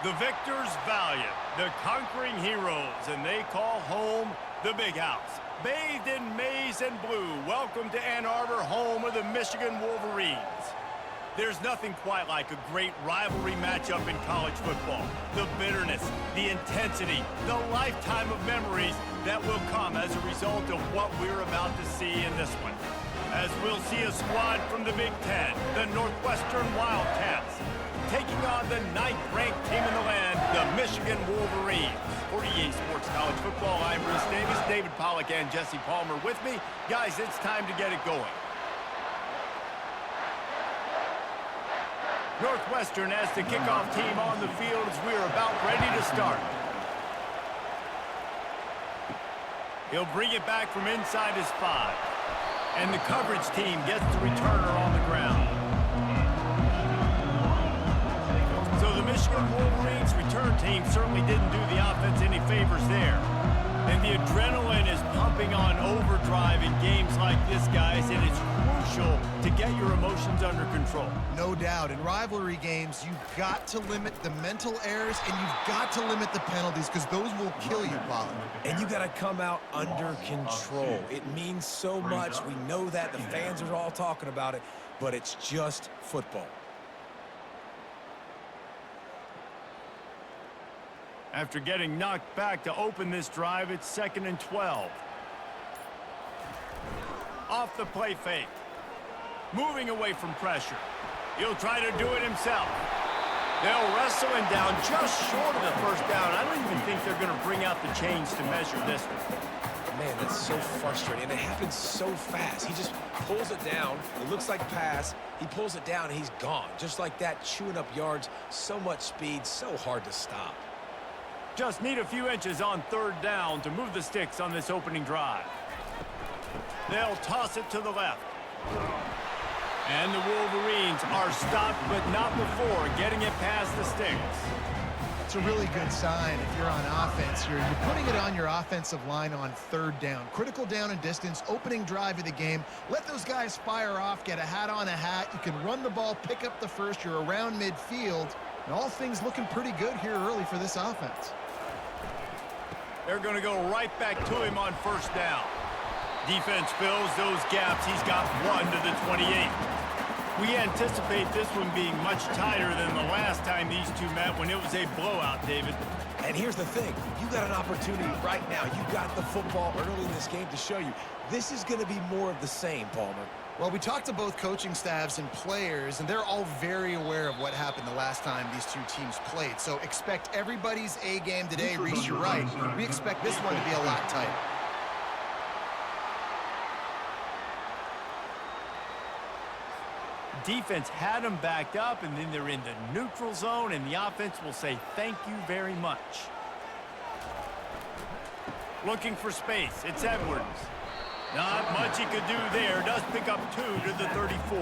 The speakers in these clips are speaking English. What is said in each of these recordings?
The victors valiant, the conquering heroes, and they call home the Big House. Bathed in maize and blue, welcome to Ann Arbor, home of the Michigan Wolverines. There's nothing quite like a great rivalry matchup in college football. The bitterness, the intensity, the lifetime of memories that will come as a result of what we're about to see in this one. As we'll see a squad from the Big Ten, the Northwestern Wildcats, taking on the 9th-ranked team in the land, the Michigan Wolverines. For EA Sports College Football, I'm Bruce Davis, David Pollack, and Jesse Palmer with me. Guys, it's time to get it going. Northwestern has the kickoff team on the field as we're about ready to start. He'll bring it back from inside his 5. And the coverage team gets the returner on the ground. So the Michigan Wolverines return team certainly didn't do the offense any favors there. And the adrenaline is pumping on overdrive in games like this, guys, and it's crucial to get your emotions under control. No doubt. In rivalry games, you've got to limit the mental errors and you've got to limit the penalties because those will kill you, Pollard. And you got to come out under control. It means so much. We know that. The fans are all talking about it, but it's just football. After getting knocked back to open this drive, it's 2nd and 12. Off the play fake. Moving away from pressure. He'll try to do it himself. They'll wrestle him down just short of the first down. I don't even think they're going to bring out the chains to measure this one. Man, that's so frustrating. And it happens so fast. He just pulls it down. It looks like pass. He pulls it down, and he's gone. Just like that, chewing up yards. So much speed, so hard to stop. Just need a few inches on 3rd down to move the sticks on this opening drive. They'll toss it to the left. And the Wolverines are stopped, but not before getting it past the sticks. It's a really good sign if you're on offense. You're putting it on your offensive line on 3rd down. Critical down and distance, opening drive of the game. Let those guys fire off, get a hat on a hat. You can run the ball, pick up the first. You're around midfield. And all things looking pretty good here early for this offense. They're going to go right back to him on 1st down. Defense fills those gaps. He's got 1 to the 28. We anticipate this one being much tighter than the last time these two met when it was a blowout, David. And here's the thing. You got an opportunity right now. You got the football early in this game to show you. This is going to be more of the same, Palmer. Well, we talked to both coaching staffs and players, and they're all very aware of what happened the last time these two teams played. So expect everybody's A game today. Reese, you're right. We expect this one to be a lot tighter. Defense had them backed up, and then they're in the neutral zone, and the offense will say thank you very much. Looking for space. It's Edwards. Not much he could do there. Does pick up 2 to the 34.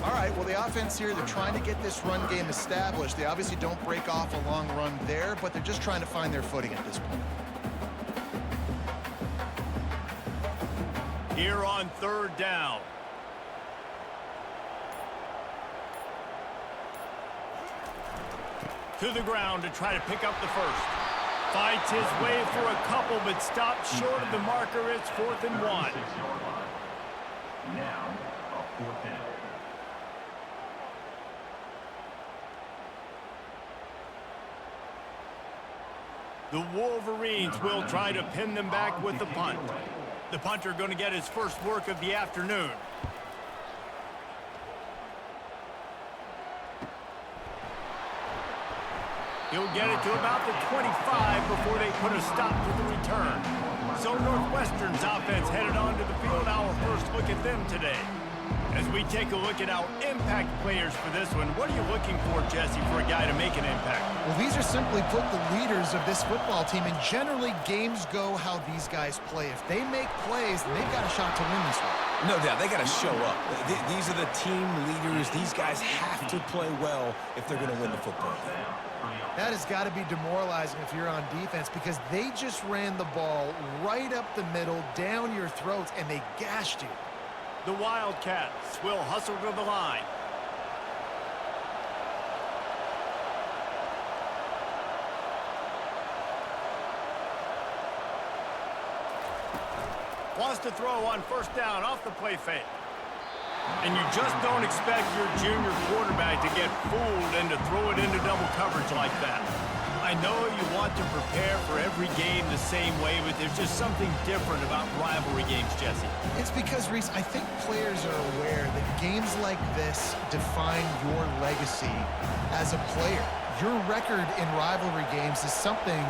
All right, well, the offense here, they're trying to get this run game established. They obviously don't break off a long run there, but they're just trying to find their footing at this point. Here on 3rd down. To the ground to try to pick up the first. Fights his way for a couple, but stopped short of the marker. It's 4th and 1. Now, a 4th down. The Wolverines will try to pin them back with the punt. The punter going to get his first work of the afternoon. He'll get it to about the 25 before they put a stop to the return. So Northwestern's offense headed onto the field. Our first look at them today. As we take a look at our impact players for this one, what are you looking for, Jesse, for a guy to make an impact? Well, these are simply put the leaders of this football team, and generally games go how these guys play. If they make plays, then they've got a shot to win this one. No doubt, they got to show up. These are the team leaders. These guys have to play well if they're going to win the football game. That has got to be demoralizing if you're on defense because they just ran the ball right up the middle, down your throats, and they gashed you. The Wildcats will hustle to the line. Wants to throw on first down off the play fake. And you just don't expect your junior quarterback to get fooled and to throw it into double coverage like that. I know you want to prepare for every game the same way, but there's just something different about rivalry games, Jesse. It's because, Reese, I think players are aware that games like this define your legacy as a player. Your record in rivalry games is something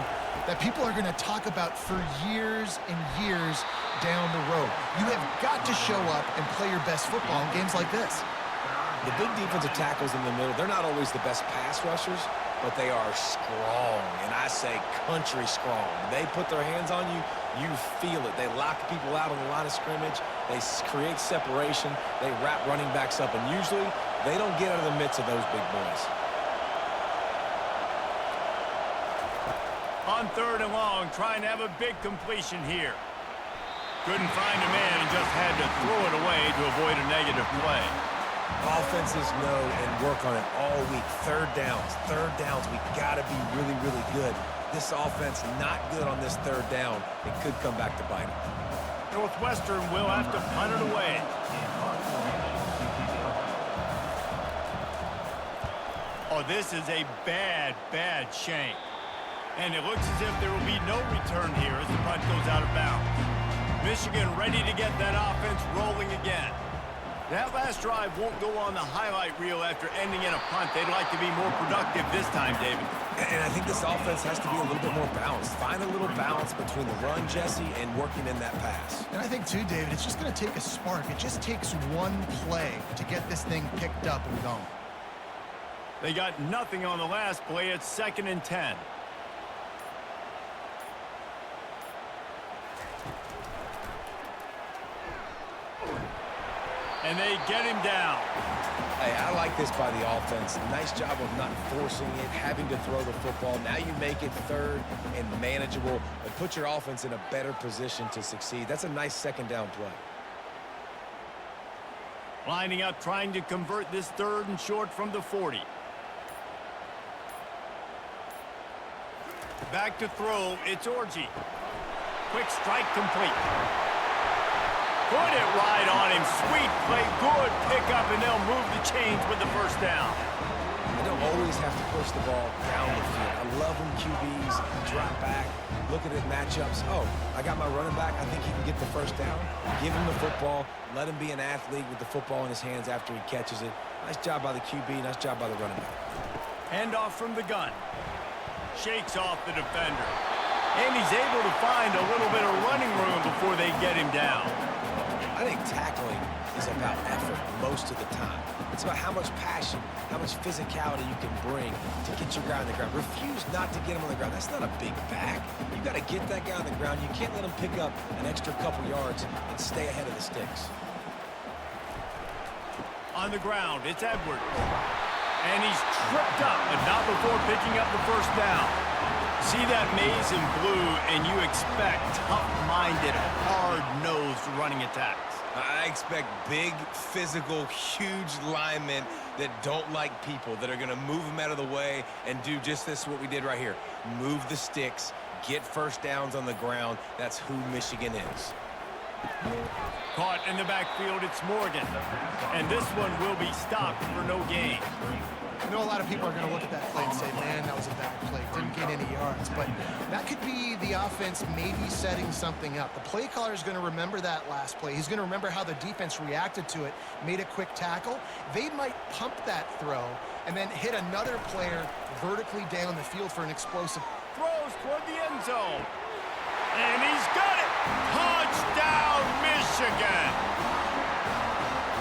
that people are going to talk about for years and years down the road. You have got to show up and play your best football in games like this. The big defensive tackles in the middle, they're not always the best pass rushers, but they are strong, and I say country strong. They put their hands on you, you feel it. They lock people out on the line of scrimmage. They create separation. They wrap running backs up, and usually they don't get out of the midst of those big boys. On 3rd and long, trying to have a big completion here. Couldn't find a man and just had to throw it away to avoid a negative play. Offenses know and work on it all week. Third downs. We got to be really, really good. This offense not good on this 3rd down. It could come back to bite them. Northwestern will have to punt it away. Oh, this is a bad shank. And it looks as if there will be no return here as the punt goes out of bounds. Michigan ready to get that offense rolling again. That last drive won't go on the highlight reel after ending in a punt. They'd like to be more productive this time, David. And I think this offense has to be a little bit more balanced. Find a little balance between the run, Jesse, and working in that pass. And I think, too, David, it's just going to take a spark. It just takes one play to get this thing picked up and going. They got nothing on the last play. It's 2nd and 10. And they get him down. Hey, I like this by the offense. Nice job of not forcing it, having to throw the football. Now you make it 3rd and manageable and put your offense in a better position to succeed. That's a nice 2nd down play. Lining up, trying to convert this 3rd and short from the 40. Back to throw, it's Orji. Quick strike complete. Put it right on him. Sweet play, good pickup, and they'll move the chains with the 1st down. You don't always have to push the ball down the field. I love when QBs drop back, looking at matchups. Oh, I got my running back. I think he can get the 1st down. Give him the football. Let him be an athlete with the football in his hands after he catches it. Nice job by the QB. Nice job by the running back. Handoff from the gun. Shakes off the defender. And he's able to find a little bit of running room before they get him down. I think tackling is about effort most of the time. It's about how much passion, how much physicality you can bring to get your guy on the ground. Refuse not to get him on the ground. That's not a big back. You got to get that guy on the ground. You can't let him pick up an extra couple yards and stay ahead of the sticks. On the ground, it's Edwards. And he's tripped up, but not before picking up the 1st down. See that maze in blue, and you expect tough-minded, hard-nosed running attacks. I expect big, physical, huge linemen that don't like people, that are going to move them out of the way and do just this, what we did right here. Move the sticks, get 1st downs on the ground. That's who Michigan is. Caught in the backfield, it's Morgan. And this one will be stopped for no gain. I know a lot of people are going to look at that play and say, man, that was a bad play. Didn't get any yards. But that could be the offense maybe setting something up. The play caller is going to remember that last play. He's going to remember how the defense reacted to it, made a quick tackle. They might pump that throw and then hit another player vertically down the field for an explosive. Throws toward the end zone. And he's got it. Touchdown, Michigan.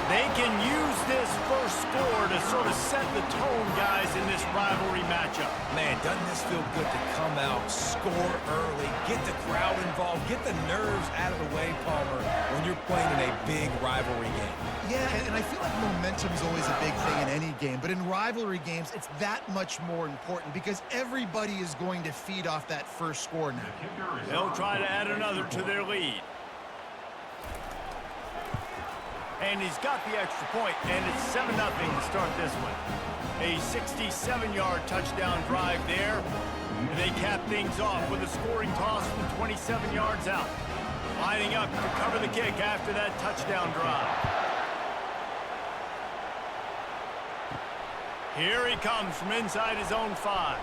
They can use this 1st score to sort of set the tone, guys, in this rivalry matchup. Man, doesn't this feel good to come out, score early, get the crowd involved, get the nerves out of the way, Palmer, when you're playing in a big rivalry game. Yeah, and I feel like momentum is always a big thing in any game, but in rivalry games, it's that much more important because everybody is going to feed off that 1st score now. They'll try to add another to their lead. And he's got the extra point, and it's 7-0 to start this one. A 67-yard touchdown drive there. And they cap things off with a scoring toss from 27 yards out. Lining up to cover the kick after that touchdown drive. Here he comes from inside his own 5.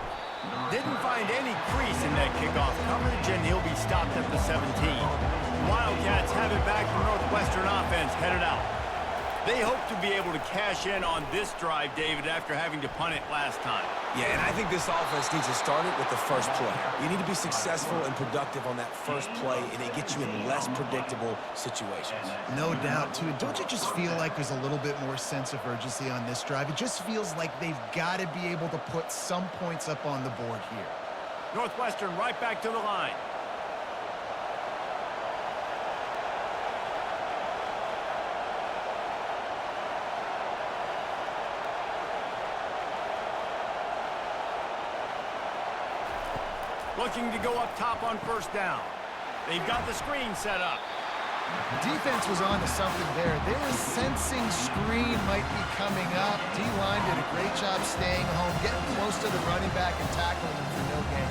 Didn't find any crease in that kickoff coverage, and he'll be stopped at the 17. Wildcats have it back from Northwestern offense headed out. They hope to be able to cash in on this drive, David, after having to punt it last time. Yeah, and I think this offense needs to start it with the first play. You need to be successful and productive on that first play, and it gets you in less predictable situations. No doubt, too. Don't you just feel like there's a little bit more sense of urgency on this drive? It just feels like they've got to be able to put some points up on the board here. Northwestern right back to the line. Looking to go up top on first down. They've got the screen set up. Defense was on to something there. They were sensing screen might be coming up. D-line did a great job staying home, getting close to the running back and tackling him for no gain.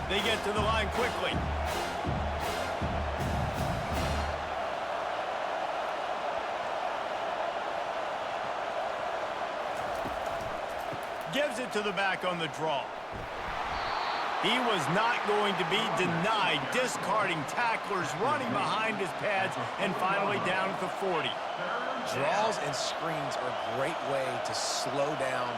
They get to the line quickly. Gives it to the back on the draw. He was not going to be denied, discarding tacklers, running behind his pads, and finally down at the 40. Draws and screens are a great way to slow down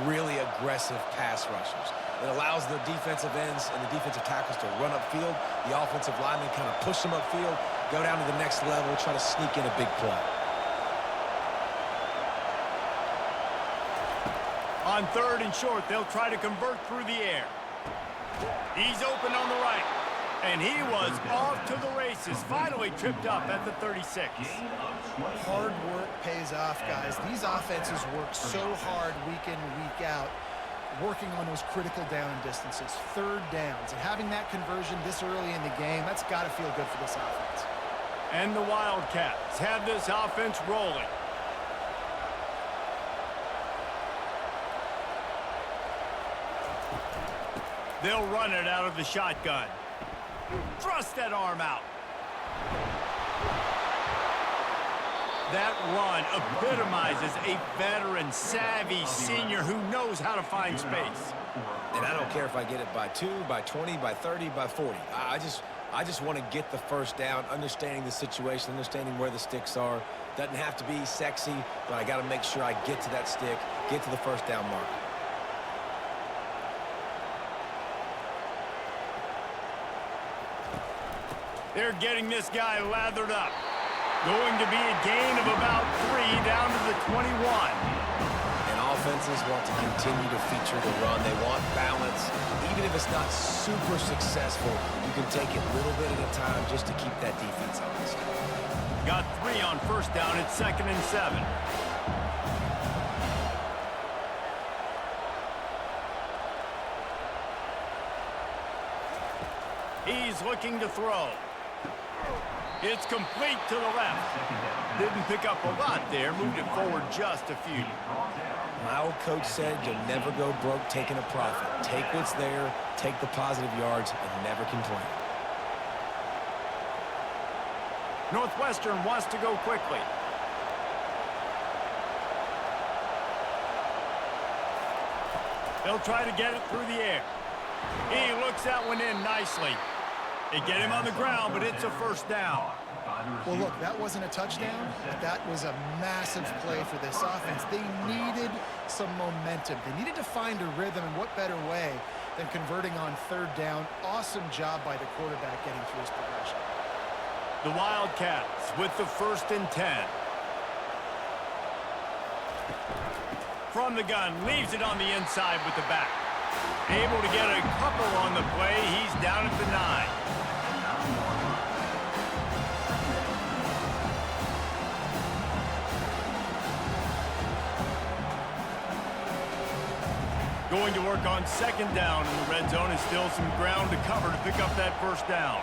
really aggressive pass rushers. It allows the defensive ends and the defensive tackles to run upfield. The offensive linemen kind of push them upfield, go down to the next level, try to sneak in a big play. On 3rd and short, they'll try to convert through the air. He's open on the right. And he was off to the races, finally tripped up at the 36. Hard work pays off, guys. These offenses work so hard week in and week out, working on those critical down distances, 3rd downs. And having that conversion this early in the game, that's got to feel good for this offense. And the Wildcats have this offense rolling. They'll run it out of the shotgun. Thrust that arm out. That run epitomizes a veteran, savvy senior who knows how to find space. And I don't care if I get it by 2, by 20, by 30, by 40. I just want to get the first down, understanding the situation, understanding where the sticks are. Doesn't have to be sexy, but I got to make sure I get to that stick, get to the first down mark. They're getting this guy lathered up. Going to be a gain of about 3 down to the 21. And offenses want to continue to feature the run. They want balance. Even if it's not super successful, you can take it a little bit at a time just to keep that defense honest. Got 3 on first down. It's 2nd and 7. He's looking to throw. It's complete to the left. Didn't pick up a lot there. Moved it forward just a few. My old coach said you'll never go broke taking a profit. Take what's there, take the positive yards, and never complain. Northwestern wants to go quickly. They'll try to get it through the air. He looks that one in nicely. They get him on the ground, but it's a first down. Well, look, that wasn't a touchdown, but that was a massive play for this offense. They needed some momentum. They needed to find a rhythm, and what better way than converting on 3rd down. Awesome job by the quarterback getting through his progression. The Wildcats with the 1st and 10. From the gun, leaves it on the inside with the back. Able to get a couple on the play. He's down at the 9. Going to work on 2nd down in the red zone. Is still some ground to cover to pick up that first down.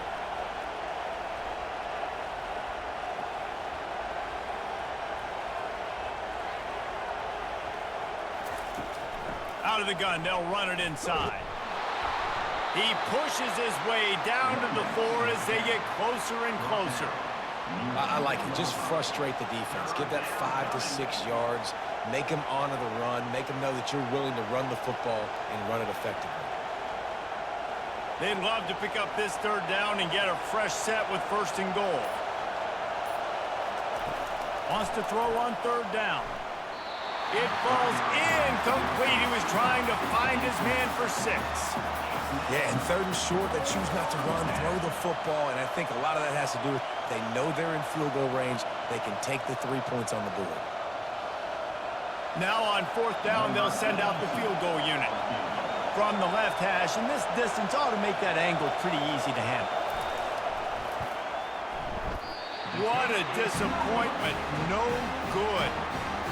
Out of the gun, they'll run it inside. He pushes his way down to the floor as they get closer and closer. I like it. Just frustrate the defense. Give that 5 to 6 yards. Make them honor the run. Make them know that you're willing to run the football and run it effectively. They'd love to pick up this third down and get a fresh set with 1st and goal. Wants to throw on 3rd down. It falls incomplete. He was trying to find his man for 6. Yeah, and 3rd and short, they choose not to run, throw the football, and I think a lot of that has to do with they know they're in field goal range. They can take the 3 points on the board. Now on 4th down, they'll send out the field goal unit. From the left hash, and this distance ought to make that angle pretty easy to handle. What a disappointment. No good.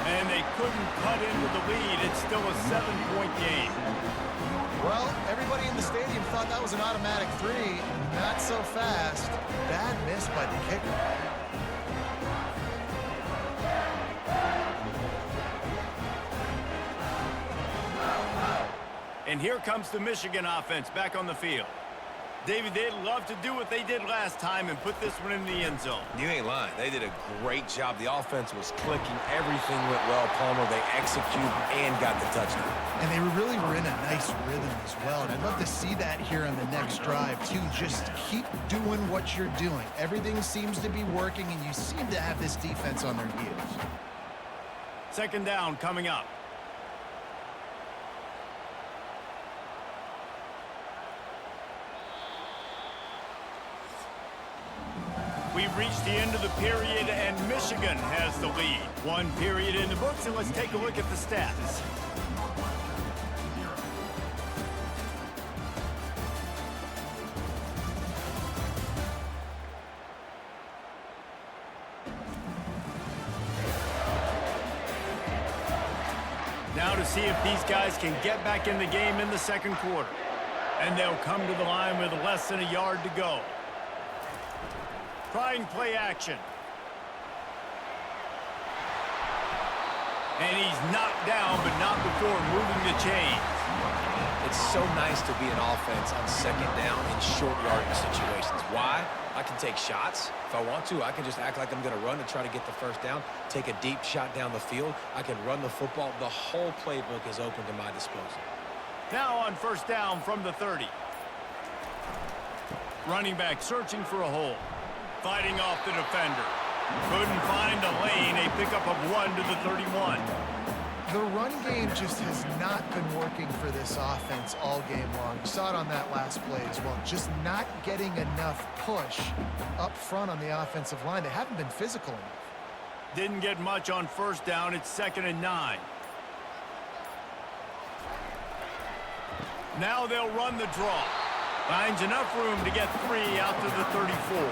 And they couldn't cut into the lead. It's still a 7-point game. Well, everybody in the stadium thought that was an automatic 3. Not so fast. Bad miss by the kicker. And here comes the Michigan offense back on the field. David, they'd love to do what they did last time and put this one in the end zone. You ain't lying. They did a great job. The offense was clicking. Everything went well, Palmer. They executed and got the touchdown. And they really were in a nice rhythm as well. And I'd love to see that here on the next drive, too. Just keep doing what you're doing. Everything seems to be working, and you seem to have this defense on their heels. 2nd down coming up. We've reached the end of the period, and Michigan has the lead. 1 period in the books, and let's take a look at the stats. Now to see if these guys can get back in the game in the 2nd quarter. And they'll come to the line with less than a yard to go. Trying play action. And he's knocked down, but not before moving the chains. It's so nice to be an offense on 2nd down in short yardage situations. Why? I can take shots. If I want to, I can just act like I'm going to run and try to get the 1st down, take a deep shot down the field. I can run the football. The whole playbook is open to my disposal. Now on 1st down from the 30. Running back searching for a hole. Fighting off the defender. Couldn't find a lane. A pickup of 1 to the 31. The run game just has not been working for this offense all game long. You saw it on that last play as well. Just not getting enough push up front on the offensive line. They haven't been physical enough. Didn't get much on 1st down. It's 2nd and 9. Now they'll run the draw. Finds enough room to get 3 out to the 34.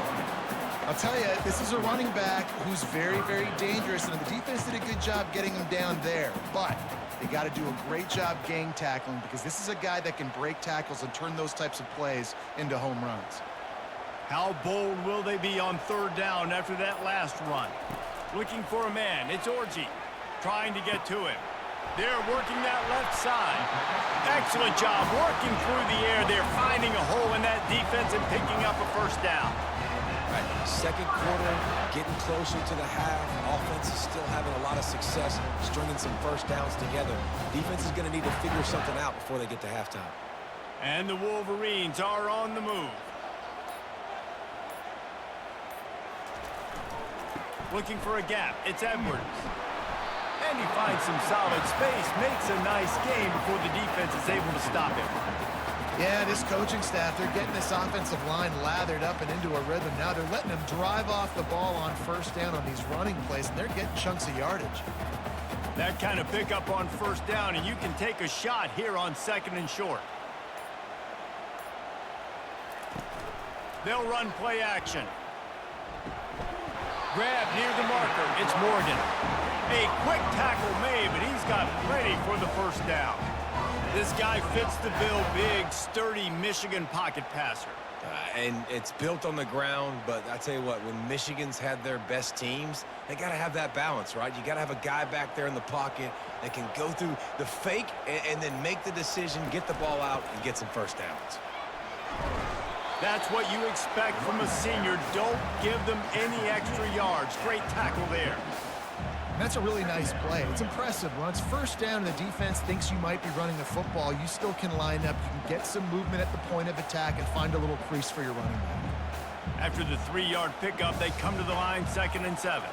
I'll tell you, this is a running back who's very, very dangerous, and the defense did a good job getting him down there. But they got to do a great job gang tackling, because this is a guy that can break tackles and turn those types of plays into home runs. How bold will they be on 3rd down after that last run? Looking for a man. It's Orji trying to get to him. They're working that left side. Excellent job working through the air. They're finding a hole in that defense and picking up a 1st down. Right. 2nd quarter, getting closer to the half. Offense is still having a lot of success stringing some 1st downs together. Defense is going to need to figure something out before they get to halftime. And the Wolverines are on the move. Looking for a gap. It's Edwards. And he finds some solid space, makes a nice game before the defense is able to stop him. Yeah, this coaching staff, they're getting this offensive line lathered up and into a rhythm. Now they're letting them drive off the ball on 1st down on these running plays, and they're getting chunks of yardage. That kind of pickup on 1st down, and you can take a shot here on 2nd and short. They'll run play action. Grab near the marker. It's Morgan. A quick tackle made, but he's got plenty for the 1st down. This guy fits the bill. Big, sturdy Michigan pocket passer. And it's built on the ground, but I tell you what, when Michigan's had their best teams, they got to have that balance, right? You got to have a guy back there in the pocket that can go through the fake and then make the decision, get the ball out, and get some 1st downs. That's what you expect from a senior. Don't give them any extra yards. Great tackle there. That's a really nice play. It's impressive. When it's first down and the defense thinks you might be running the football, you still can line up. You can get some movement at the point of attack and find a little crease for your running back. After the 3-yard pickup, they come to the line 2nd and 7.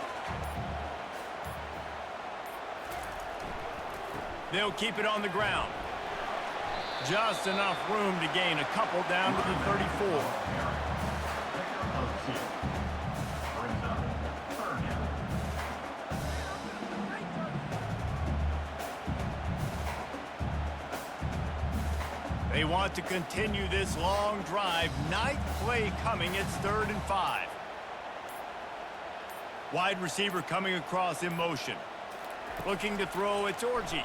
They'll keep it on the ground. Just enough room to gain a couple down to the 34. They want to continue this long drive. Ninth play coming. It's 3rd and 5. Wide receiver coming across in motion. Looking to throw, it's Orji.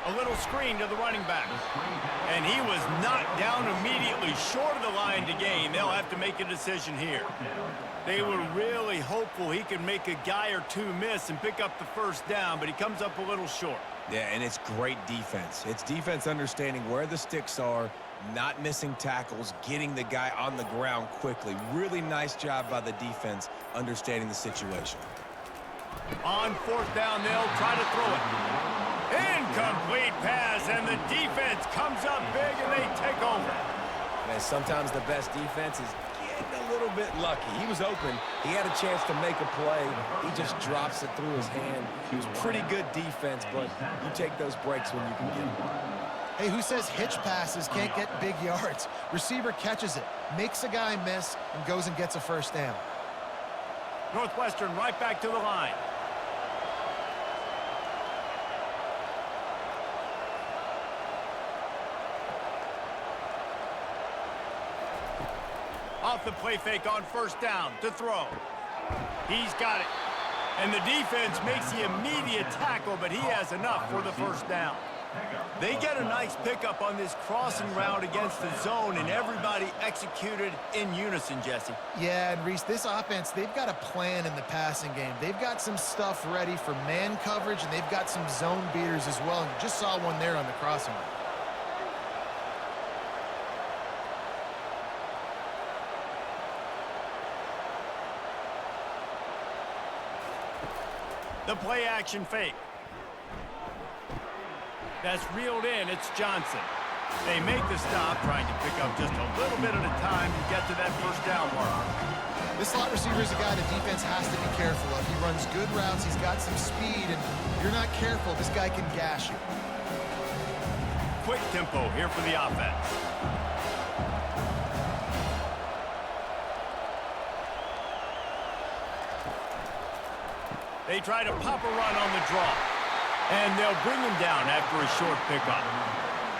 A little screen to the running back. And he was knocked down immediately, short of the line to gain. They'll have to make a decision here. They were really hopeful he could make a guy or two miss and pick up the first down, but he comes up a little short. Yeah, and it's great defense. It's defense understanding where the sticks are, not missing tackles, getting the guy on the ground quickly. Really nice job by the defense understanding the situation. On 4th down, they'll try to throw it. Incomplete pass, and the defense comes up big, and they take over. Man, sometimes the best defense is getting a little bit lucky. He was open. He had a chance to make a play. He just drops it through his hand. He was pretty good defense, but you take those breaks when you can get them. Hey, who says hitch passes can't get big yards? Receiver catches it, makes a guy miss, and goes and gets a first down. Northwestern right back to the line. Off the play fake on 1st down to throw. He's got it. And the defense makes the immediate tackle, but he has enough for the first down. They get a nice pickup on this crossing route against the zone, and everybody executed in unison, Jesse. Yeah, and Reese, this offense, they've got a plan in the passing game. They've got some stuff ready for man coverage, and they've got some zone beaters as well. And you just saw one there on the crossing route. The play action fake. That's reeled in. It's Johnson. They make the stop, trying to pick up just a little bit at a time to get to that first down mark. This slot receiver is a guy the defense has to be careful of. He runs good routes. He's got some speed, and if you're not careful, this guy can gash you. Quick tempo here for the offense. They try to pop a run on the draw. And they'll bring him down after a short pickup.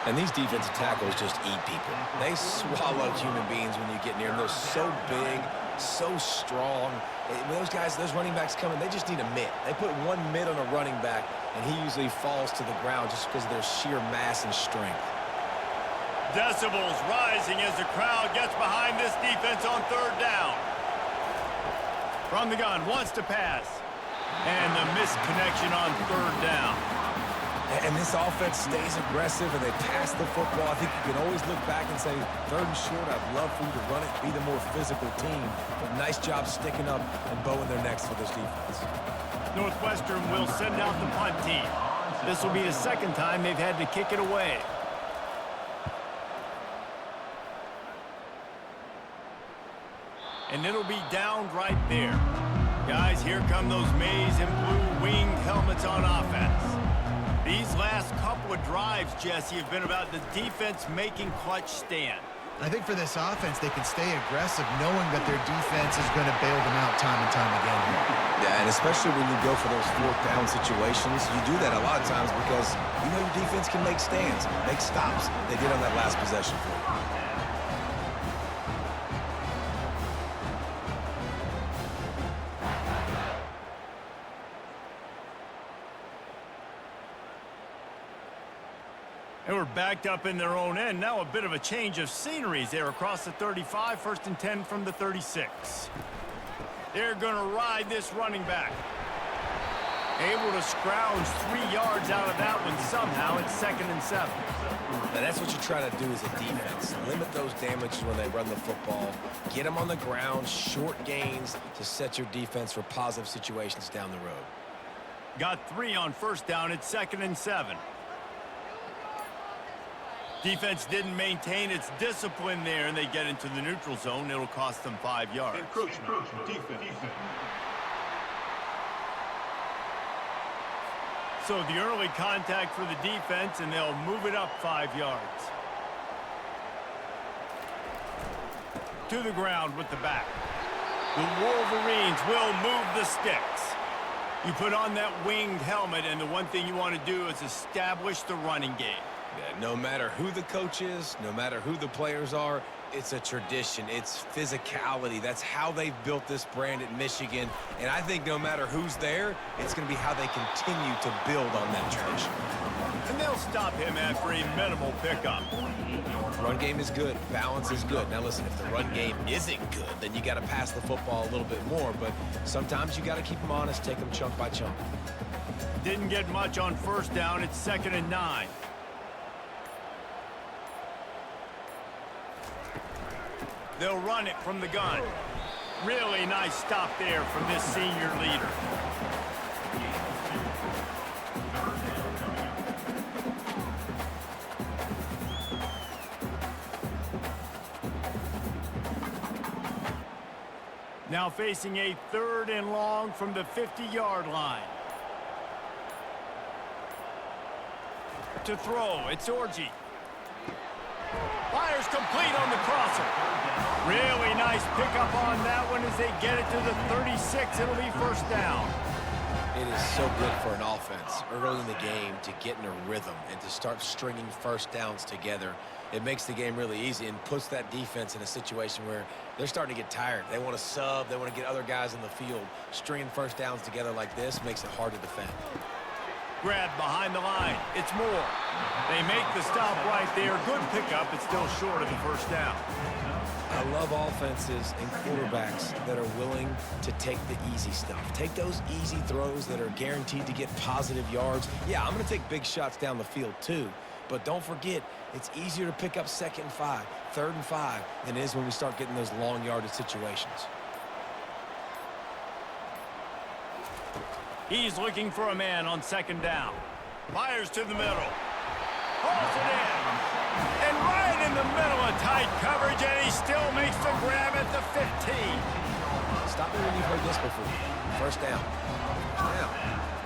And these defensive tackles just eat people. They swallow human beings when you get near them. They're so big, so strong. When those guys, those running backs come in, they just need a mitt. They put one mitt on a running back, and he usually falls to the ground just because of their sheer mass and strength. Decibels rising as the crowd gets behind this defense on 3rd down. From the gun, wants to pass. And the missed connection on 3rd down. And this offense stays aggressive, and they pass the football. I think you can always look back and say, 3rd and short, I'd love for you to run it, be the more physical team. But nice job sticking up and bowing their necks for this defense. Northwestern will send out the punt team. This will be the 2nd time they've had to kick it away. And it'll be downed right there. Guys, here come those maize and blue winged helmets on offense. These last couple of drives, Jesse, have been about the defense making clutch stand. I think for this offense, they can stay aggressive knowing that their defense is going to bail them out time and time again. Yeah, and especially when you go for those 4th down situations, you do that a lot of times because you know your defense can make stands, make stops. They did on that last possession for you. They were backed up in their own end. Now a bit of a change of sceneries there across the 35. 1st and 10 from the 36. They're going to ride this running back. Able to scrounge 3 yards out of that one somehow. It's 2nd and 7. Now that's what you try to do as a defense. Limit those damages when they run the football. Get them on the ground, short gains to set your defense for positive situations down the road. Got 3 on 1st down. It's 2nd and 7. Defense didn't maintain its discipline there, and they get into the neutral zone. It'll cost them 5 yards. Defense. So the early contact for the defense, and they'll move it up 5 yards. To the ground with the back. The Wolverines will move the sticks. You put on that winged helmet, and the one thing you want to do is establish the running game. Yeah, no matter who the coach is, no matter who the players are, it's a tradition. It's physicality. That's how they've built this brand at Michigan. And I think no matter who's there, it's going to be how they continue to build on that tradition. And they'll stop him after a minimal pickup. Run game is good. Balance is good. Now listen, if the run game isn't good, then you got to pass the football a little bit more. But sometimes you got to keep them honest, take them chunk by chunk. Didn't get much on 1st down. It's 2nd and 9. They'll run it from the gun. Really nice stop there from this senior leader. Now facing a 3rd and long from the 50-yard line. To throw, it's Orji. Fires complete on the crosser. Really nice pickup on that one as they get it to the 36. It'll be 1st down. It is so good for an offense early in the game to get in a rhythm and to start stringing 1st downs together. It makes the game really easy and puts that defense in a situation where they're starting to get tired. They want to sub. They want to get other guys in the field. Stringing 1st downs together like this makes it hard to defend. Grab behind the line. It's Moore. They make the stop right there. Good pickup. It's still short of the 1st down. I love offenses and quarterbacks that are willing to take the easy stuff. Take those easy throws that are guaranteed to get positive yards. Yeah, I'm going to take big shots down the field too. But don't forget, it's easier to pick up 2nd and 5, 3rd and 5 than it is when we start getting those long yardage situations. He's looking for a man on 2nd down. Fires to the middle. Hauls it in. And right in the middle of tight coverage, and he still makes the grab at the 15. Stop me when you've heard this before. 1st down.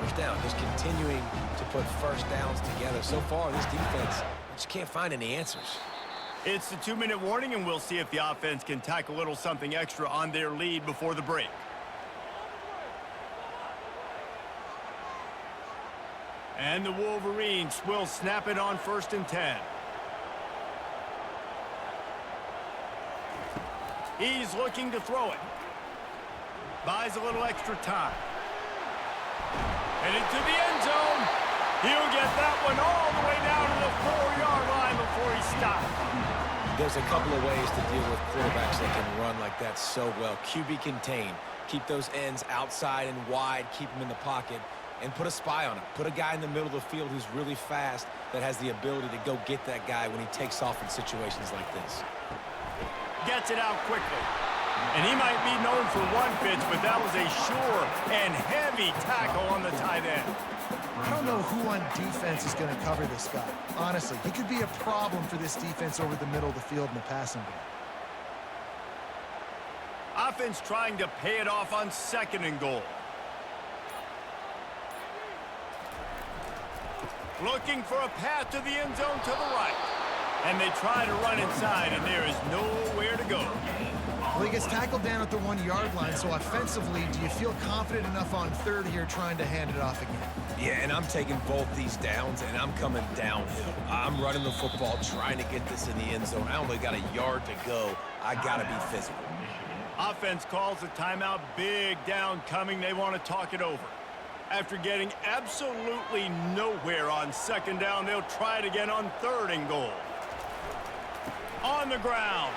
1st down. Just continuing to put 1st downs together. So far, this defense just can't find any answers. It's the 2-minute warning, and we'll see if the offense can tack a little something extra on their lead before the break. And the Wolverines will snap it on 1st and 10. He's looking to throw it. Buys a little extra time. And into the end zone. He'll get that one all the way down to the 4-yard line before he stops. There's a couple of ways to deal with quarterbacks that can run like that so well. QB contain. Keep those ends outside and wide. Keep them in the pocket. And put a spy on him. Put a guy in the middle of the field who's really fast that has the ability to go get that guy when he takes off in situations like this. Gets it out quickly. And he might be known for one pitch, but that was a sure and heavy tackle on the tight end. I don't know who on defense is going to cover this guy. Honestly, he could be a problem for this defense over the middle of the field in the passing game. Offense trying to pay it off on 2nd and goal. Looking for a path to the end zone to the right. And they try to run inside, and there is nowhere to go. Well, he gets tackled down at the 1-yard line, so offensively, do you feel confident enough on 3rd here trying to hand it off again? Yeah, and I'm taking both these downs, and I'm coming downhill. I'm running the football, trying to get this in the end zone. I only got a yard to go. I got to be physical. Offense calls a timeout. Big down coming. They want to talk it over. After getting absolutely nowhere on 2nd down, they'll try it again on 3rd and goal. On the ground.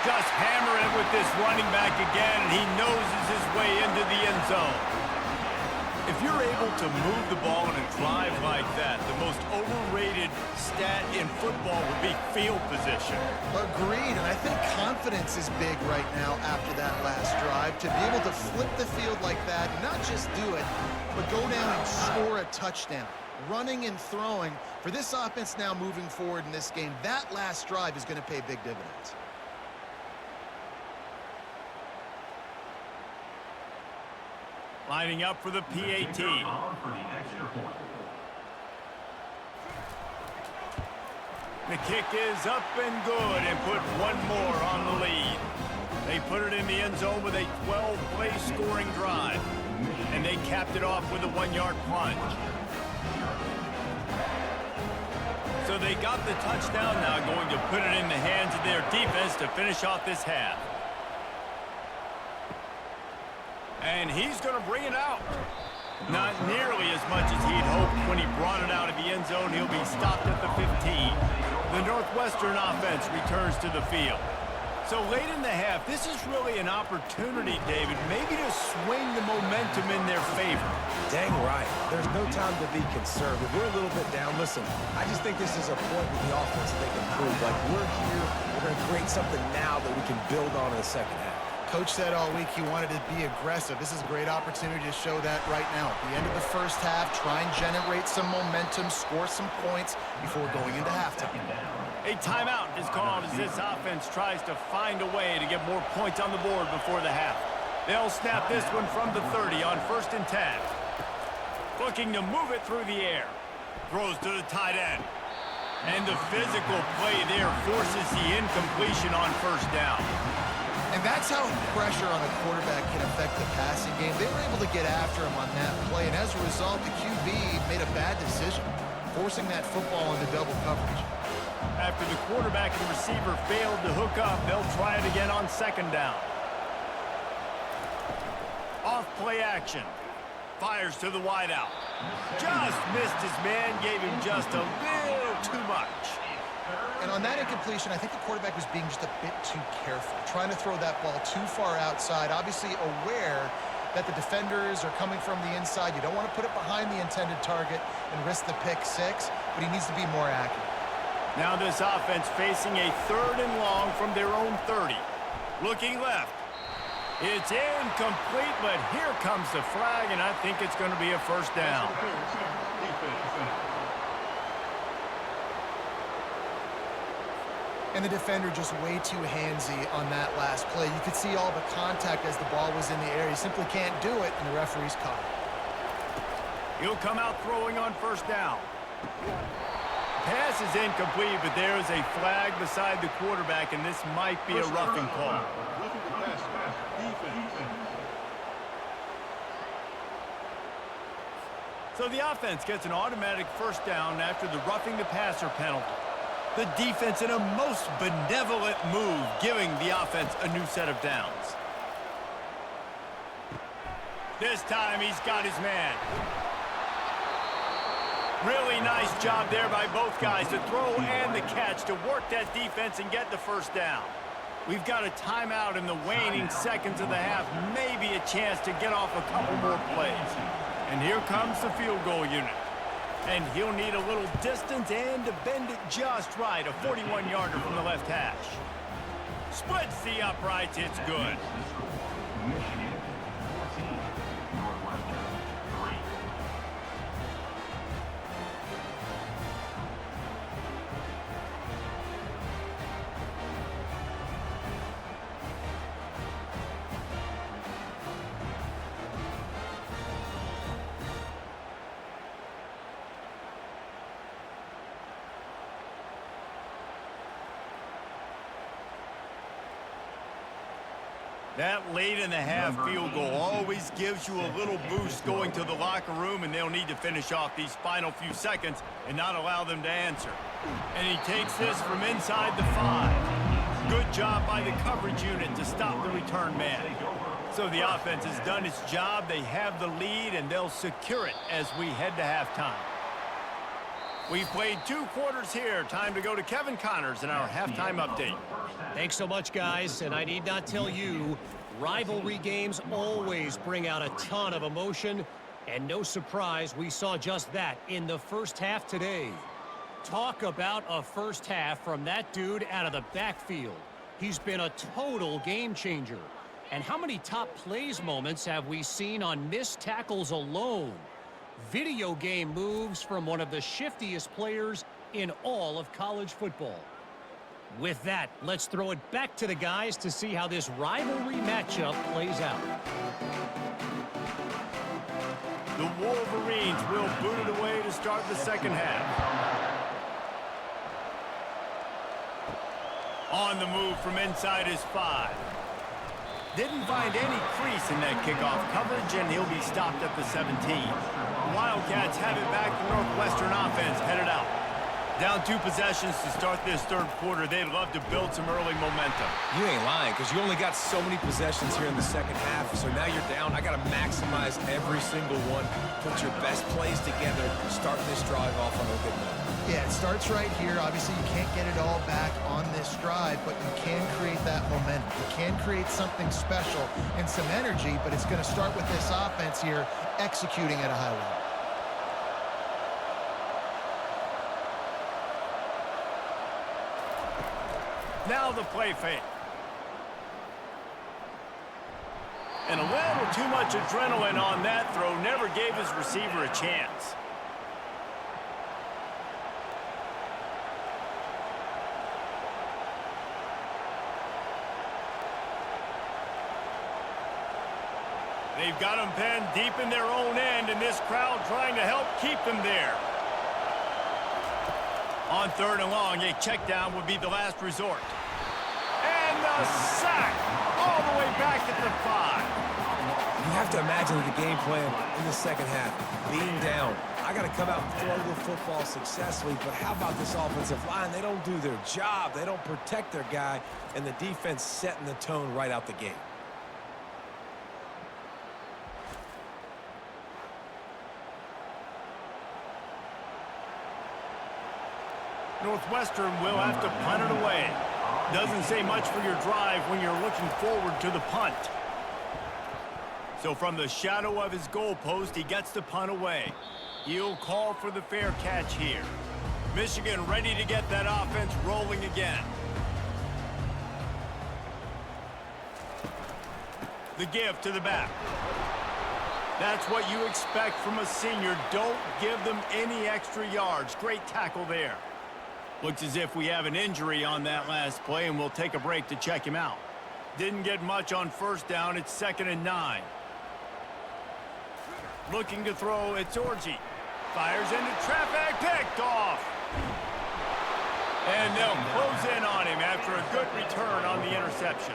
Just hammer it with this running back again, and he noses his way into the end zone. If you're able to move the ball in a drive like that, the most overrated stat in football would be field position. Agreed, and I think confidence is big right now after that last drive. To be able to flip the field like that, not just do it, but go down and score a touchdown. Running and throwing, for this offense now moving forward in this game, that last drive is going to pay big dividends. Lining up for the PAT. The kick is up and good and put one more on the lead. They put it in the end zone with a 12-play scoring drive, and they capped it off with a 1-yard plunge. So they got the touchdown, now going to put it in the hands of their defense to finish off this half. And he's going to bring it out. Not nearly as much as he'd hoped when he brought it out of the end zone. He'll be stopped at the 15. The Northwestern offense returns to the field. So late in the half, this is really an opportunity, David, maybe to swing the momentum in their favor. Dang right. There's no time to be concerned. If we're a little bit down, listen, I just think this is a point with the offense that they can prove. Like, we're here, we're going to create something now that we can build on in the second half. Coach said all week he wanted to be aggressive. This is a great opportunity to show that right now. At the end of the first half, try and generate some momentum, score some points before going into halftime. A timeout is called as this offense tries to find a way to get more points on the board before the half. They'll snap this one from the 30 on 1st and 10. Looking to move it through the air. Throws to the tight end. And the physical play there forces the incompletion on 1st down. And that's how pressure on a quarterback can affect the passing game. They were able to get after him on that play, and as a result, the QB made a bad decision, forcing that football into double coverage. After the quarterback and receiver failed to hook up, they'll try it again on 2nd down. Off play action. Fires to the wideout. Just missed his man, gave him just a little too much. And on that incompletion, I think the quarterback was being just a bit too careful, trying to throw that ball too far outside, obviously aware that the defenders are coming from the inside. You don't want to put it behind the intended target and risk the pick six, but he needs to be more accurate. Now this offense facing a 3rd and long from their own 30. Looking left. It's incomplete, but here comes the flag, and I think it's going to be a 1st down. And the defender just way too handsy on that last play. You could see all the contact as the ball was in the air. He simply can't do it, and the referee's caught it. He'll come out throwing on 1st down. Pass is incomplete, but there is a flag beside the quarterback, and this might be a roughing call. So the offense gets an automatic 1st down after the roughing the passer penalty. The defense in a most benevolent move, giving the offense a new set of downs. This time he's got his man. Really nice job there by both guys to throw and the catch to work that defense and get the 1st down. We've got a timeout in the waning seconds of the half, maybe a chance to get off a couple more plays. And here comes the field goal unit. And he'll need a little distance and to bend it just right. A 41-yarder from the left hash. Splits the uprights. It's good. Michigan 14, Northwestern 3. That late in the half field goal always gives you a little boost going to the locker room, and they'll need to finish off these final few seconds and not allow them to answer. And he takes this from inside the 5. Good job by the coverage unit to stop the return man. So the offense has done its job. They have the lead, and they'll secure it as we head to halftime. We've played 2 quarters here. Time to go to Kevin Connors in our halftime update. Thanks so much, guys. And I need not tell you, rivalry games always bring out a ton of emotion. And no surprise, we saw just that in the first half today. Talk about a first half from that dude out of the backfield. He's been a total game changer. And how many top plays moments have we seen on missed tackles alone? Video game moves from one of the shiftiest players in all of college football. With that, let's throw it back to the guys to see how this rivalry matchup plays out. The Wolverines will boot it away to start the second half. On the move from inside his 5. Didn't find any crease in that kickoff coverage, and he'll be stopped at the 17. The Wildcats have it back. The Northwestern offense headed out. Down 2 possessions to start this third quarter. They'd love to build some early momentum. You ain't lying, because you only got so many possessions here in the second half, so now you're down. I got to maximize every single one. Put your best plays together. Start this drive off on a good note. Yeah, it starts right here. Obviously, you can't get it all back on this drive, but you can create that momentum. You can create something special and some energy, but it's going to start with this offense here executing at a high level. Now the play fake. And a little too much adrenaline on that throw. Never gave his receiver a chance. They've got him pinned deep in their own end, and this crowd trying to help keep them there. On 3rd and long, a check down would be the last resort. And the sack all the way back at the 5. You have to imagine the game plan in the second half. Being down, I got to come out and throw the football successfully, but how about this offensive line? They don't do their job. They don't protect their guy, and the defense setting the tone right out the gate. Northwestern will have to punt it away. Doesn't say much for your drive when you're looking forward to the punt. So from the shadow of his goalpost, he gets the punt away. He'll call for the fair catch here. Michigan ready to get that offense rolling again. The give to the back. That's what you expect from a senior. Don't give them any extra yards. Great tackle there. Looks as if we have an injury on that last play, and we'll take a break to check him out. Didn't get much on first down. It's 2nd and 9. Looking to throw, it's Orji. Fires into traffic, picked off. And they'll close in on him after a good return on the interception.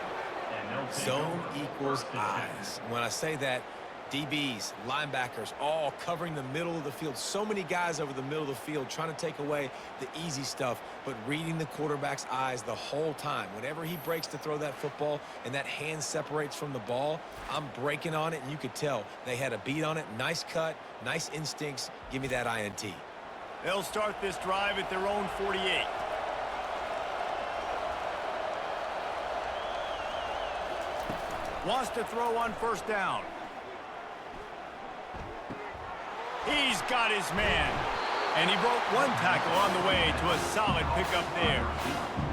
Zone equals eyes. When I say that, DBs, linebackers, all covering the middle of the field. So many guys over the middle of the field trying to take away the easy stuff, but reading the quarterback's eyes the whole time. Whenever he breaks to throw that football and that hand separates from the ball, I'm breaking on it, and you could tell they had a beat on it. Nice cut, nice instincts. Give me that INT. They'll start this drive at their own 48. Wants to throw on first down. He's got his man. And he broke one tackle on the way to a solid pickup there.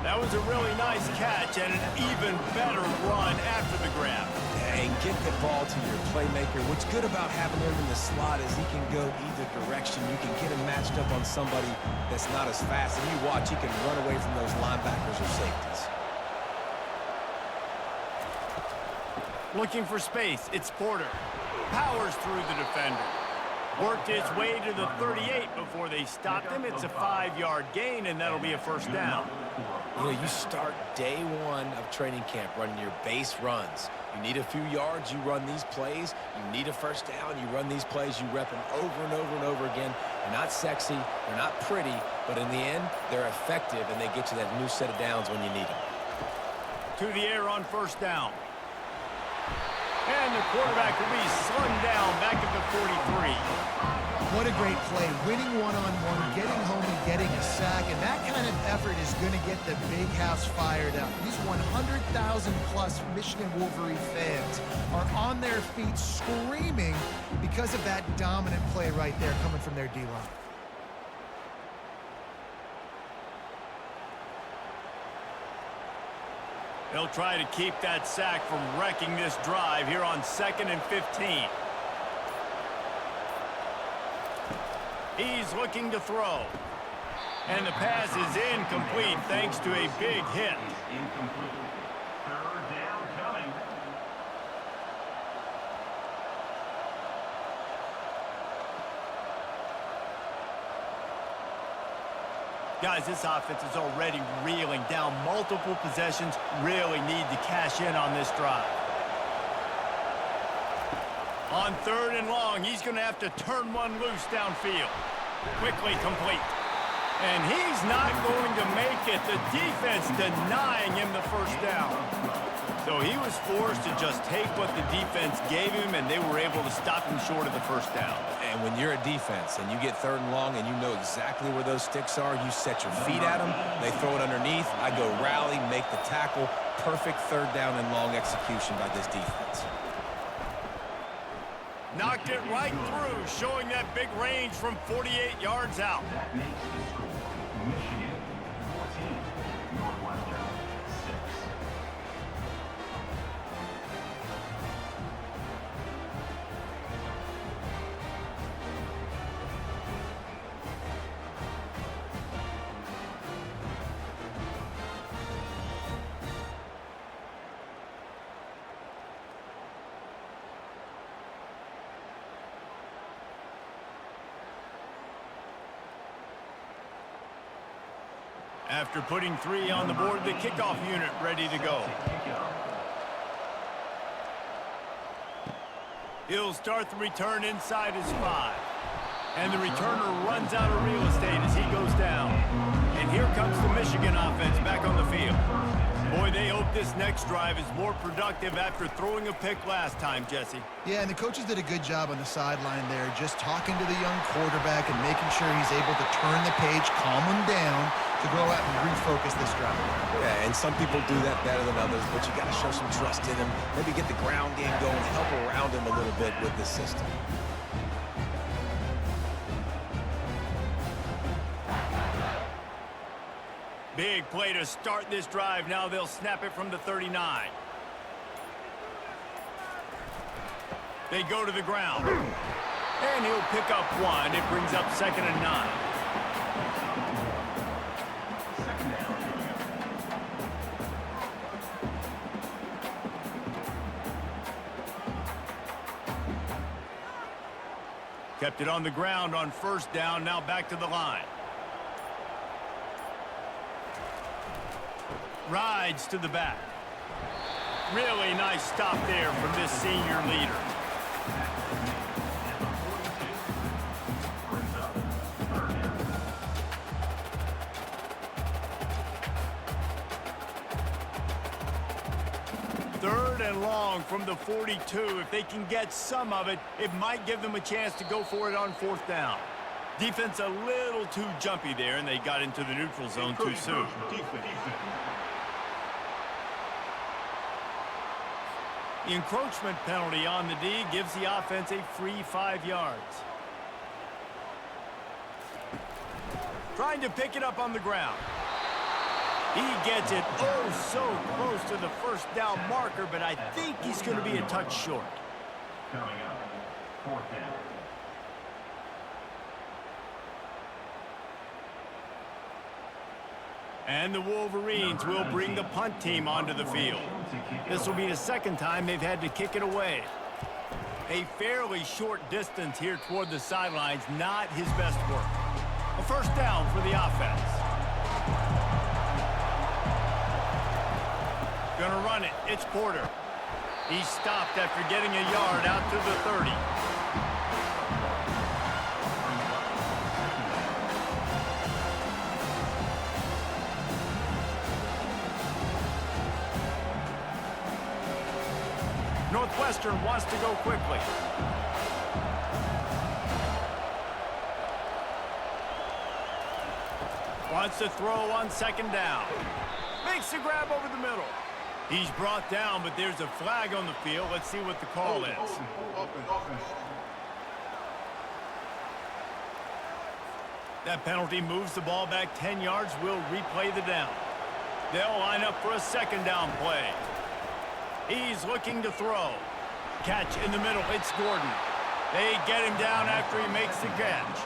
That was a really nice catch and an even better run after the grab. And get the ball to your playmaker. What's good about having him in the slot is he can go either direction. You can get him matched up on somebody that's not as fast. And you watch, he can run away from those linebackers or safeties. Looking for space, it's Porter. Powers through the defender. Worked his way to the 38 before they stopped him. It's a 5-yard gain, and that'll be a first down. You know, you start day one of training camp running your base runs. You need a few yards, you run these plays. You need a first down, you run these plays. You rep them over and over and over again. They're not sexy, they're not pretty, but in the end, they're effective, and they get you that new set of downs when you need them. To the air on first down. And the quarterback will be slung down back at the 43. What a great play, winning one-on-one, getting home and getting a sack, and that kind of effort is going to get the big house fired up. These 100,000-plus Michigan Wolverine fans are on their feet screaming because of that dominant play right there coming from their D-line. They'll try to keep that sack from wrecking this drive here on 2nd and 15. He's looking to throw. And the pass is incomplete thanks to a big hit. Incomplete. Third down coming. Guys, this offense is already reeling down multiple possessions. Really need to cash in on this drive. On 3rd and long, he's going to have to turn one loose downfield. Quickly complete. And he's not going to make it. The defense denying him the first down. So he was forced to just take what the defense gave him, and they were able to stop him short of the first down. And when you're a defense and you get 3rd and long and you know exactly where those sticks are, you set your feet at them, they throw it underneath, I go rally, make the tackle. Perfect 3rd down and long execution by this defense. Knocked it right through, showing that big range from 48 yards out. That makes the score Michigan 14, Northwestern 6. After putting 3 on the board, the kickoff unit ready to go. He'll start the return inside his 5. And the returner runs out of real estate as he goes down. And here comes the Michigan offense back on the field. Boy, they hope this next drive is more productive after throwing a pick last time, Jesse. Yeah, and the coaches did a good job on the sideline there, just talking to the young quarterback and making sure he's able to turn the page, calm him down, to go out and refocus this drive. Yeah, and some people do that better than others, but you got to show some trust in him. Maybe get the ground game going, help around him a little bit with this system. Big play to start this drive. Now they'll snap it from the 39. They go to the ground. And he'll pick up 1. It brings up 2nd and 9. Kept it on the ground on 1st down. Now back to the line. Rides to the back. Really nice stop there from this senior leader. Third and long from the 42. If they can get some of it, it might give them a chance to go for it on 4th down. Defense a little too jumpy there, and they got into the neutral zone too soon. The encroachment penalty on the D gives the offense a free 5 yards. Trying to pick it up on the ground. He gets it oh so close to the 1st down marker, but I think he's going to be a touch short. Coming up, 4th down. And the Wolverines will bring the punt team onto the field. This will be the 2nd time they've had to kick it away. A fairly short distance here toward the sidelines, not his best work. A 1st down for the offense. Gonna run it. It's Porter. He stopped after getting a yard out to the 30. Northwestern wants to go quickly. Wants to throw on second down. Makes the grab over the middle. He's brought down, but there's a flag on the field. Let's see what the call is. That penalty moves the ball back 10 yards. We'll replay the down. They'll line up for a second down play. He's looking to throw. Catch in the middle. It's Gordon. They get him down after he makes the catch.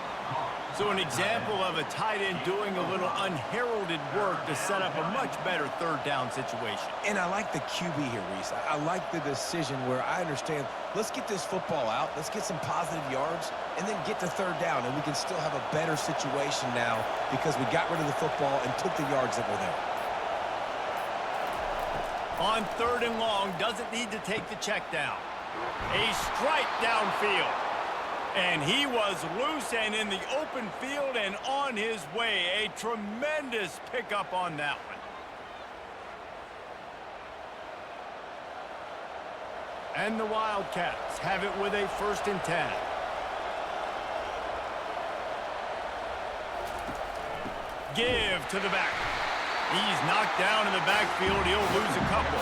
So an example of a tight end doing a little unheralded work to set up a much better third down situation. And I like the QB here, Reese. I like the decision where I understand, let's get this football out, let's get some positive yards, and then get to third down, and we can still have a better situation now because we got rid of the football and took the yards that were there. On third and long, doesn't need to take the check down. A strike downfield. And he was loose and in the open field and on his way. A tremendous pickup on that one. And the Wildcats have it with a 1st and 10. Give to the back. He's knocked down in the backfield. He'll lose a couple.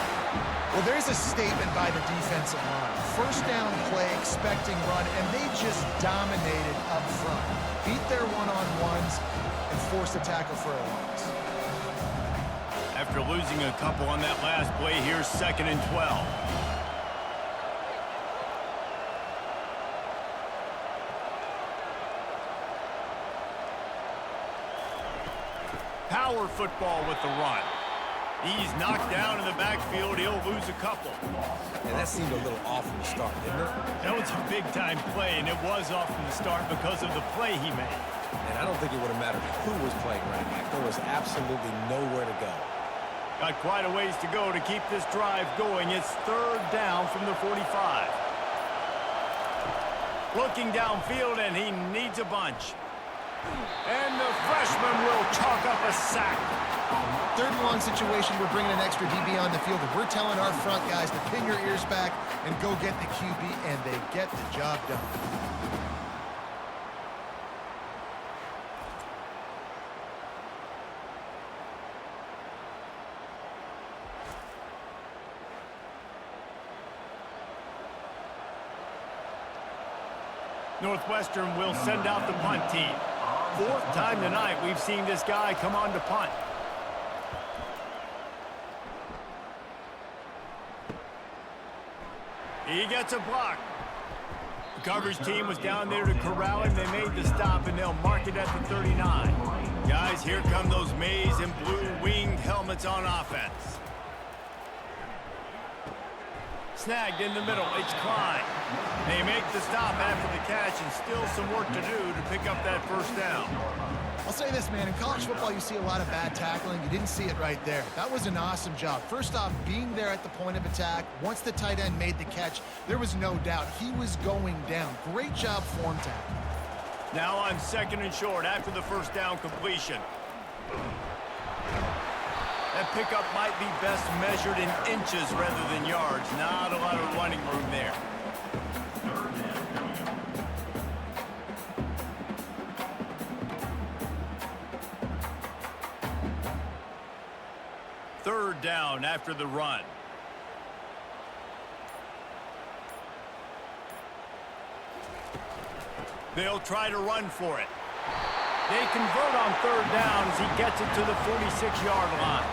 Well, there's a statement by the defensive line. First down play, expecting run, and they just dominated up front. Beat their one-on-ones and forced the tackle for a loss. After losing a couple on that last play, here's 2nd and 12. Power football with the run. He's knocked down in the backfield. He'll lose a couple. And that seemed a little off from the start, didn't it? That was a big-time play, and it was off from the start because of the play he made. And I don't think it would have mattered who was playing running back. There was absolutely nowhere to go. Got quite a ways to go to keep this drive going. It's 3rd down from the 45. Looking downfield, and he needs a bunch. And the freshman will chalk up a sack. 3rd and long situation, we're bringing an extra DB on the field, and we're telling our front guys to pin your ears back and go get the QB, and they get the job done. Northwestern will send out the punt team. 4th time tonight we've seen this guy come on to punt. He gets a block. The coverage team was down there to corral him. They made the stop, and they'll mark it at the 39. Guys, here come those maize and blue winged helmets on offense. Snagged in the middle. It's Klein. They make the stop after the catch, and still some work to do to pick up that 1st down. I'll say this, man. In college football, you see a lot of bad tackling. You didn't see it right there. That was an awesome job. First off, being there at the point of attack. Once the tight end made the catch, there was no doubt he was going down. Great job form tackling. Now on 2nd and short after the 1st down completion. That pickup might be best measured in inches rather than yards. Not a lot of running room there. 3rd down after the run. They'll try to run for it. They convert on 3rd down as he gets it to the 46-yard line.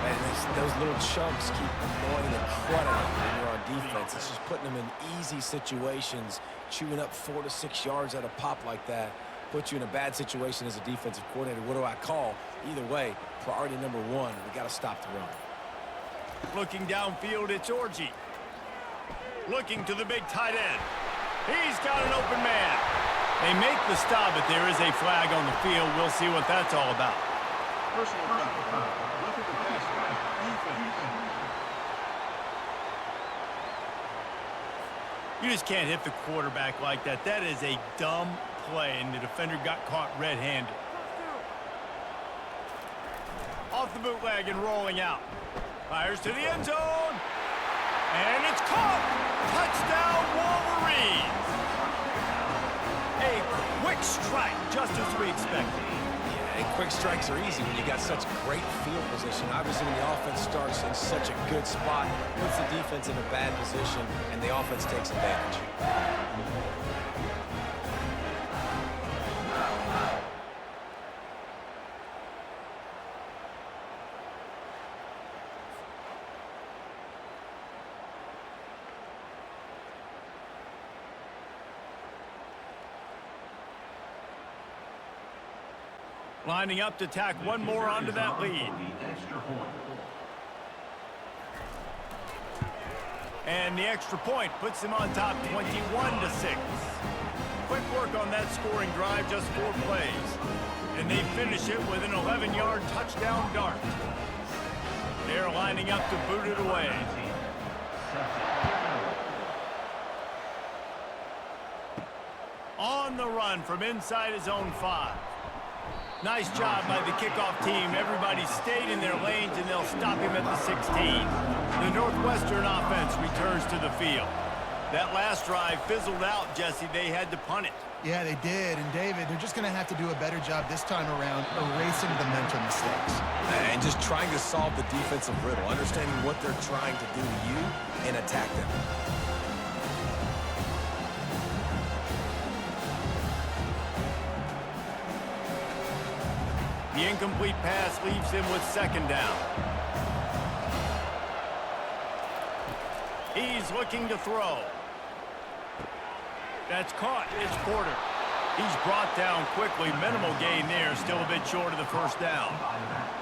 And those little chunks keep going the crud out when you're on defense. It's just putting them in easy situations, chewing up 4 to 6 yards at a pop like that. Put you in a bad situation as a defensive coordinator. What do I call? Either way, priority number 1, we got to stop the run. Looking downfield, it's Orji. Looking to the big tight end. He's got an open man. They make the stop, but there is a flag on the field. We'll see what that's all about. Personal foul. Look at the pass. Defense. You just can't hit the quarterback like that. That is a dumb play, and the defender got caught red-handed. Off the bootleg and rolling out. Fires to the end zone. And it's caught. Touchdown, Wolverines. A quick strike, just as we expected. Yeah, And quick strikes are easy when you got such great field position. Obviously, when the offense starts in such a good spot, it puts the defense in a bad position, and the offense takes advantage. Lining up to tack one more onto that lead. And the extra point puts them on top 21-6. Quick work on that scoring drive, just 4 plays. And they finish it with an 11-yard touchdown dart. They're lining up to boot it away. On the run from inside his own 5. Nice job by the kickoff team. Everybody stayed in their lanes, and they'll stop him at the 16. The Northwestern offense returns to the field. That last drive fizzled out, Jesse. They had to punt it. Yeah, they did. And, David, they're just going to have to do a better job this time around erasing the mental mistakes. And just trying to solve the defensive riddle, understanding what they're trying to do to you and attack them. The incomplete pass leaves him with 2nd down. He's looking to throw. That's caught. It's Porter. He's brought down quickly. Minimal gain there. Still a bit short of the 1st down.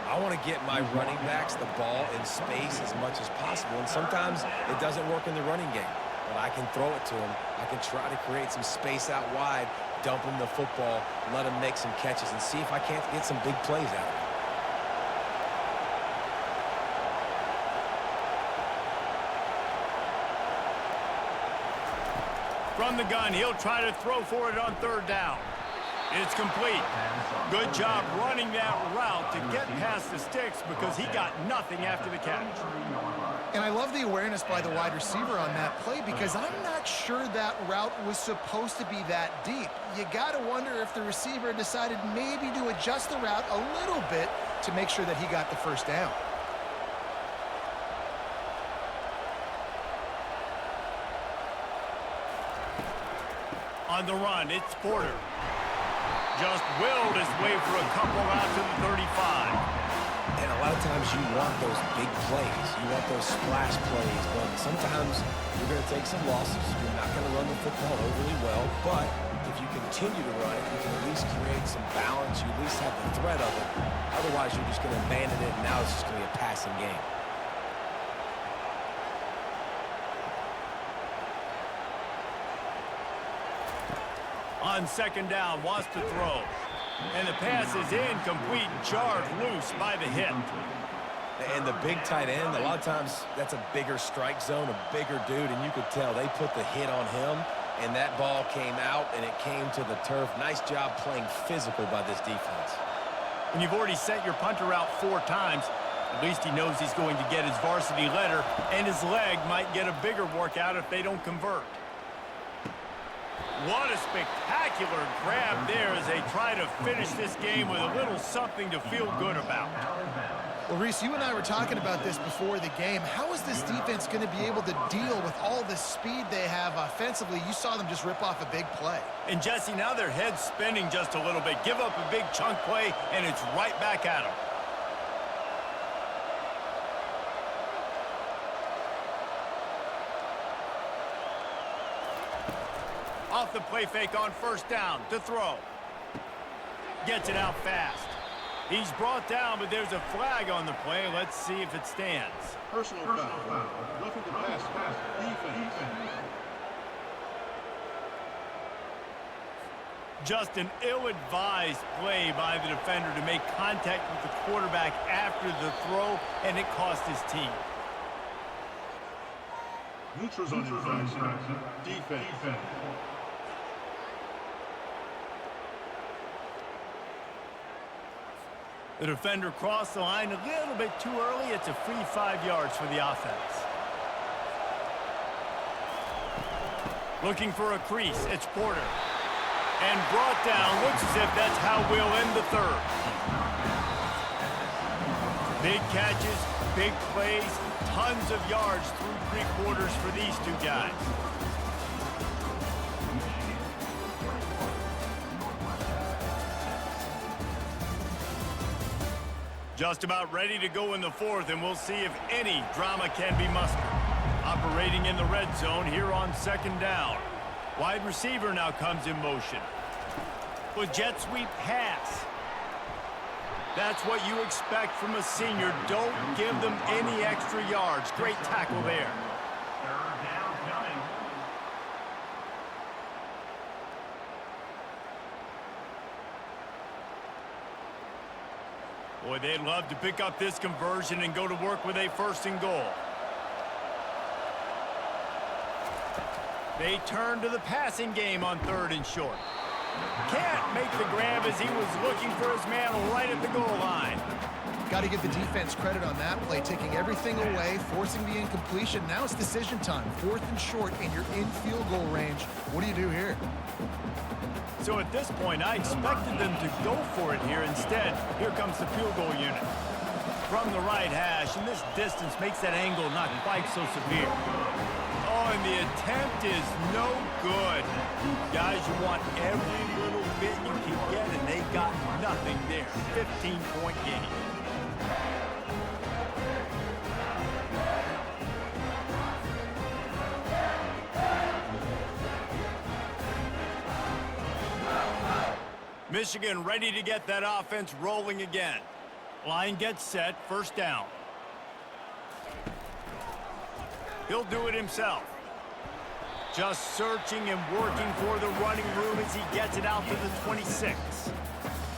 I want to get my running backs the ball in space as much as possible, and sometimes it doesn't work in the running game. But I can throw it to him. I can try to create some space out wide, dump him the football, let him make some catches, and see if I can't get some big plays out of him. From the gun, he'll try to throw for it on 3rd down. It's complete. Good job running that route to get past the sticks because he got nothing after the catch. And I love the awareness by the wide receiver on that play because I'm not sure that route was supposed to be that deep. You got to wonder if the receiver decided maybe to adjust the route a little bit to make sure that he got the 1st down. On the run, it's Porter. Just willed his way for a couple out to the 35. And a lot of times you want those big plays. You want those splash plays, but sometimes you're going to take some losses. You're not going to run the football overly well, but if you continue to run it, you can at least create some balance. You at least have the threat of it. Otherwise, you're just going to abandon it, and now it's just going to be a passing game. On 2nd down, wants to throw. And the pass is incomplete, jarred loose by the hit. And the big tight end, a lot of times that's a bigger strike zone, a bigger dude, and you could tell they put the hit on him, and that ball came out, and it came to the turf. Nice job playing physical by this defense. When you've already sent your punter out 4 times, at least he knows he's going to get his varsity letter, and his leg might get a bigger workout if they don't convert. What a spectacular grab there as they try to finish this game with a little something to feel good about. Well, Reese, you and I were talking about this before the game. How is this defense going to be able to deal with all the speed they have offensively? You saw them just rip off a big play. And, Jesse, now their head's spinning just a little bit. Give up a big chunk play, and it's right back at them. Off the play fake on 1st down to throw. Gets it out fast. He's brought down, but there's a flag on the play. Let's see if it stands. Personal foul. Roughing the pass. Defense. Just an ill-advised play by the defender to make contact with the quarterback after the throw, and it cost his team. Neutrals on your defense. The defender crossed the line a little bit too early. It's a free 5 yards for the offense. Looking for a crease. It's Porter. And brought down. Looks as if that's how we'll end the third. Big catches, big plays, tons of yards through 3 quarters for these two guys. Just about ready to go in the fourth, and we'll see if any drama can be mustered. Operating in the red zone here on 2nd down. Wide receiver now comes in motion. With jet sweep pass. That's what you expect from a senior. Don't give them any extra yards. Great tackle there. Third down coming. Boy, they'd love to pick up this conversion and go to work with a 1st and goal. They turn to the passing game on 3rd and short. Can't make the grab as he was looking for his man right at the goal line. Got to give the defense credit on that play, taking everything away, forcing the incompletion. Now it's decision time. 4th and short, and you're in field goal range. What do you do here? So at this point, I expected them to go for it here. Instead, here comes the field goal unit. From the right hash, and this distance makes that angle not quite so severe. Oh, and the attempt is no good. Guys, you want every little bit you can get, and they got nothing there. 15-point game. Michigan ready to get that offense rolling again. Line gets set, 1st down. He'll do it himself. Just searching and working for the running room as he gets it out to the 26.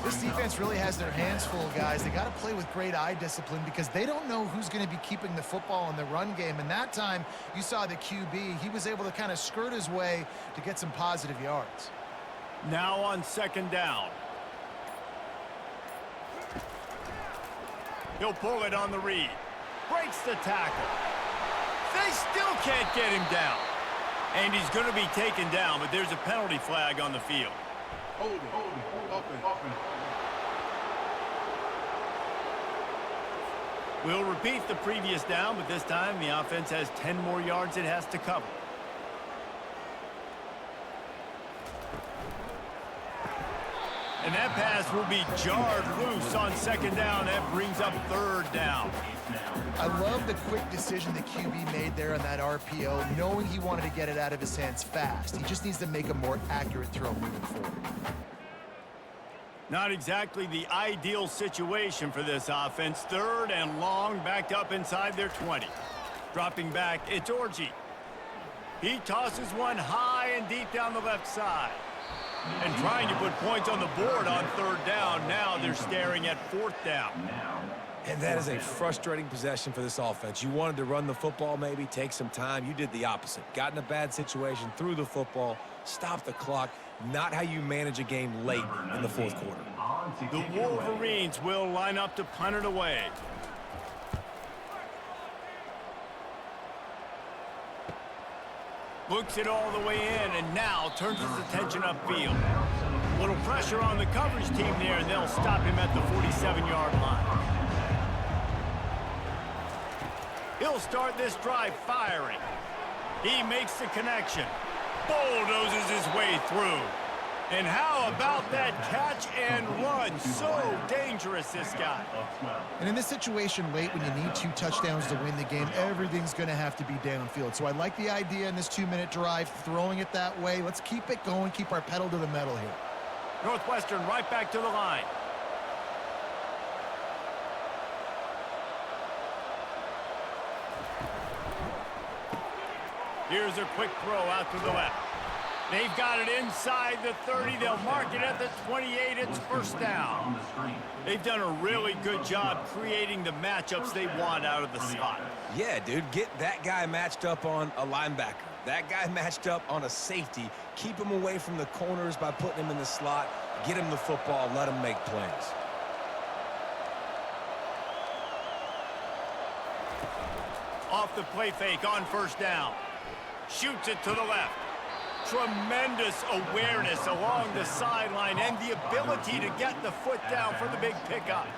This defense really has their hands full, guys. They got to play with great eye discipline because they don't know who's going to be keeping the football in the run game. And that time, you saw the QB. He was able to kind of skirt his way to get some positive yards. Now on 2nd down. He'll pull it on the read. Breaks the tackle. They still can't get him down. And he's going to be taken down, but there's a penalty flag on the field. Hold it. Offense. We'll repeat the previous down, but this time the offense has 10 more yards it has to cover. And that pass will be jarred loose on 2nd down. That brings up 3rd down. I love the quick decision the QB made there on that RPO, knowing he wanted to get it out of his hands fast. He just needs to make a more accurate throw moving forward. Not exactly the ideal situation for this offense. 3rd and long, backed up inside their 20. Dropping back, it's Orji. He tosses one high and deep down the left side. And trying to put points on the board on 3rd down. Now they're staring at 4th down. And that is a frustrating possession for this offense. You wanted to run the football, maybe take some time. You did the opposite. Got in a bad situation, threw the football, stopped the clock. Not how you manage a game late in the 4th quarter. The Wolverines will line up to punt it away. Looks it all the way in, and now turns his attention upfield. Little pressure on the coverage team there, and they'll stop him at the 47-yard line. He'll start this drive firing. He makes the connection. Bulldozes his way through. And how about that catch and run? So dangerous, this guy. And in this situation late when you need 2 touchdowns to win the game, everything's going to have to be downfield. So I like the idea in this 2-minute drive, throwing it that way. Let's keep it going, keep our pedal to the metal here. Northwestern right back to the line. Here's a quick throw out to the left. They've got it inside the 30. They'll mark it at the 28. It's 1st down. They've done a really good job creating the matchups they want out of the slot. Yeah, dude, get that guy matched up on a linebacker. That guy matched up on a safety. Keep him away from the corners by putting him in the slot. Get him the football. Let him make plays. Off the play fake on 1st down. Shoots it to the left. Tremendous awareness along the sideline and the ability to get the foot down for the big pickup.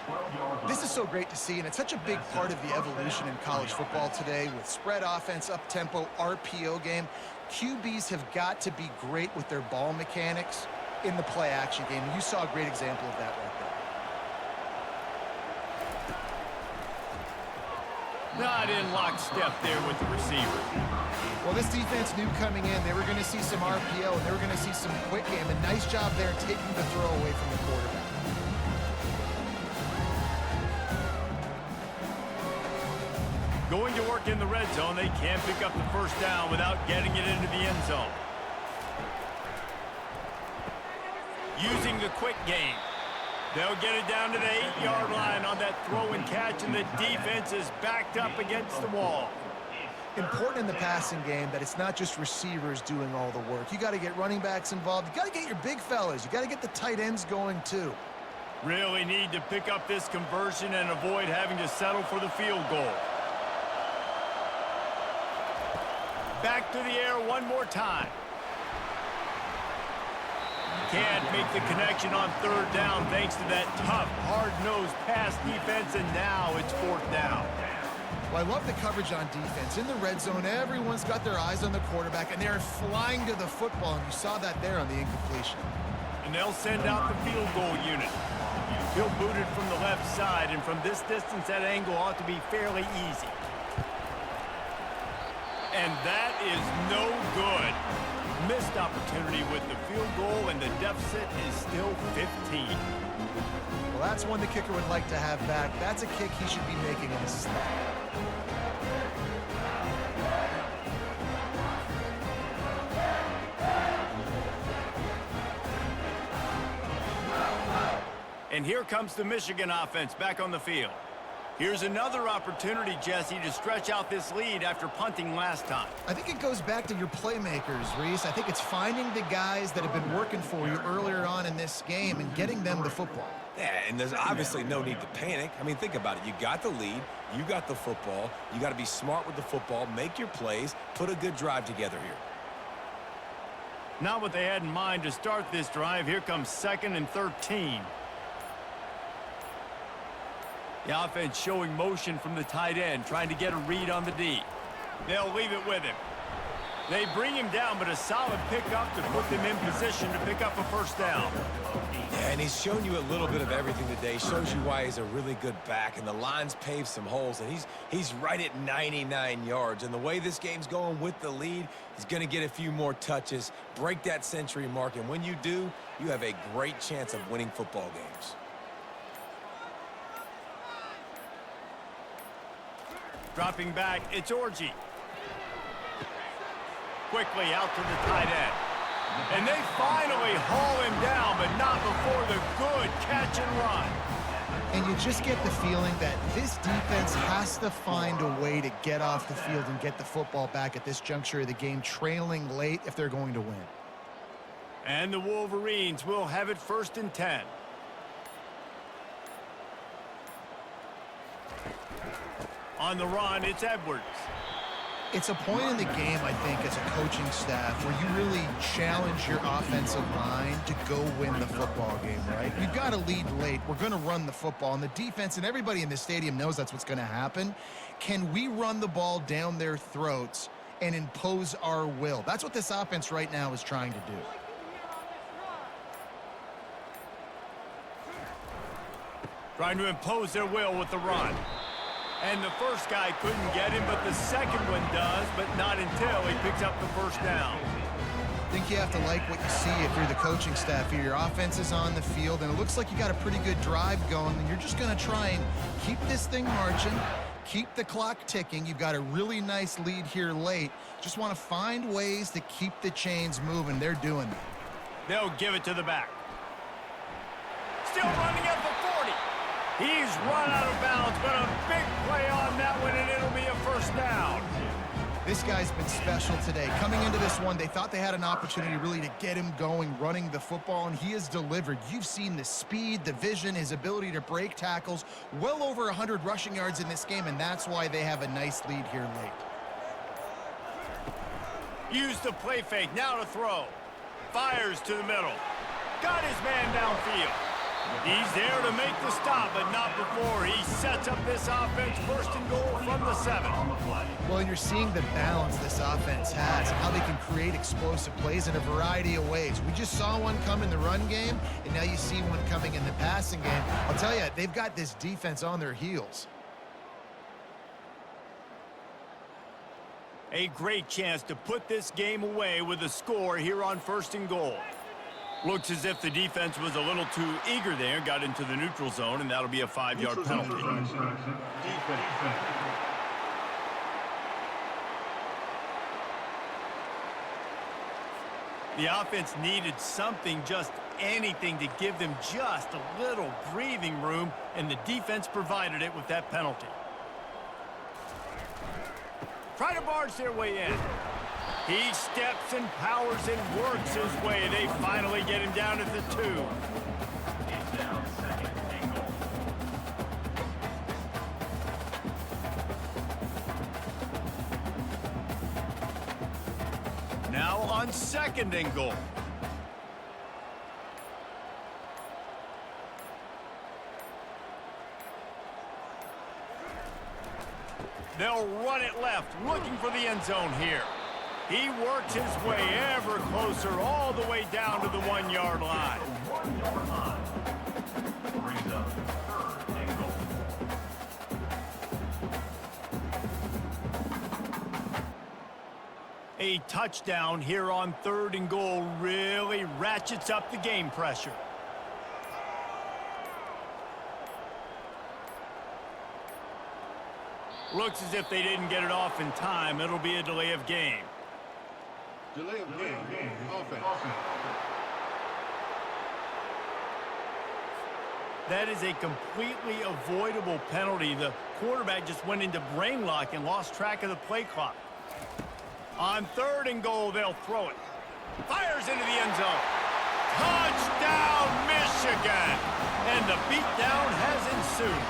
This is so great to see, and it's such a big part of the evolution in college football today with spread offense, up-tempo, RPO game. QBs have got to be great with their ball mechanics in the play-action game. You saw a great example of that right there. Not in lockstep there with the receiver. Well, this defense knew coming in they were going to see some RPO, and they were going to see some quick game. A nice job there taking the throw away from the quarterback. Going to work in the red zone, they can't pick up the first down without getting it into the end zone. Using the quick game. They'll get it down to the 8-yard line on that throw and catch, and the defense is backed up against the wall. Important in the passing game that it's not just receivers doing all the work. You got to get running backs involved. You got to get your big fellas. You got to get the tight ends going too. Really need to pick up this conversion and avoid having to settle for the field goal. Back to the air one more time. Can't make the connection on third down thanks to that tough, hard-nosed pass defense, and now it's fourth down. Well, I love the coverage on defense. In the red zone, everyone's got their eyes on the quarterback, and they're flying to the football, and you saw that there on the incompletion. And they'll send out the field goal unit. He'll boot it from the left side, and from this distance, that angle ought to be fairly easy. And that is no good. Missed opportunity with the field goal, and the deficit is still 15. Well, that's one the kicker would like to have back. That's a kick he should be making in his slot. And here comes the Michigan offense back on the field. Here's another opportunity, Jesse, to stretch out this lead after punting last time. I think it goes back to your playmakers, Reese. I think it's finding the guys that have been working for you earlier on in this game and getting them the football. Yeah, and there's obviously no need to panic. I mean, think about it. You got the lead. You got the football. You got to be smart with the football, make your plays, put a good drive together here. Not what they had in mind to start this drive. Here comes 2nd and 13. The offense showing motion from the tight end, trying to get a read on the D. They'll leave it with him. They bring him down, but a solid pickup to put them in position to pick up a first down. Yeah, and he's shown you a little bit of everything today. Shows you why he's a really good back, and the line's paved some holes, and he's right at 99 yards. And the way this game's going with the lead, he's going to get a few more touches, break that century mark, and when you do, you have a great chance of winning football games. Dropping back, it's Orji. Quickly out to the tight end. And they finally haul him down, but not before the good catch and run. And you just get the feeling that this defense has to find a way to get off the field and get the football back at this juncture of the game, trailing late if they're going to win. And the Wolverines will have it 1st and 10. On the run, it's Edwards. It's a point in the game, I think, as a coaching staff where you really challenge your offensive line to go win the football game, right? You've got to lead late. We're going to run the football, and the defense and everybody in the stadium knows that's what's going to happen. Can we run the ball down their throats and impose our will? That's what this offense right now is trying to do. Trying to impose their will with the run. And the first guy couldn't get him, but the second one does, but not until he picks up the first down. I think you have to like what you see if you're the coaching staff here. Your offense is on the field, and it looks like you got a pretty good drive going, and you're just going to try and keep this thing marching, keep the clock ticking. You've got a really nice lead here late. Just want to find ways to keep the chains moving. They're doing that. They'll give it to the back. Still running at the 40. He's run out of bounds, but a big play on that one, and it'll be a first down. This guy's been special today. Coming into this one, they thought they had an opportunity really to get him going, running the football, and he has delivered. You've seen the speed, the vision, his ability to break tackles, well over 100 rushing yards in this game, and that's why they have a nice lead here late. Use the play fake, now to throw. Fires to the middle. Got his man downfield. He's there to make the stop, but not before he sets up this offense first and goal from the 7. Well, you're seeing the balance this offense has, how they can create explosive plays in a variety of ways. We just saw one come in the run game, and now you see one coming in the passing game. I'll tell you, they've got this defense on their heels. A great chance to put this game away with a score here on first and goal. Looks as if the defense was a little too eager there, got into the neutral zone, and that'll be a 5-yard penalty. The offense needed something, just anything, to give them just a little breathing room, and the defense provided it with that penalty. Try to barge their way in. He steps and powers and works his way. They finally get him down at the 2. Now on second and goal. They'll run it left, looking for the end zone here. He works his way ever closer, all the way down to the 1-yard line. Brings up third and goal. A touchdown here on third and goal really ratchets up the game pressure. Looks as if they didn't get it off in time. It'll be a delay of game. Delay of game. Offense. That is a completely avoidable penalty. The quarterback just went into brain lock and lost track of the play clock. On third and goal, they'll throw it. Fires into the end zone. Touchdown, Michigan! And the beatdown has ensued.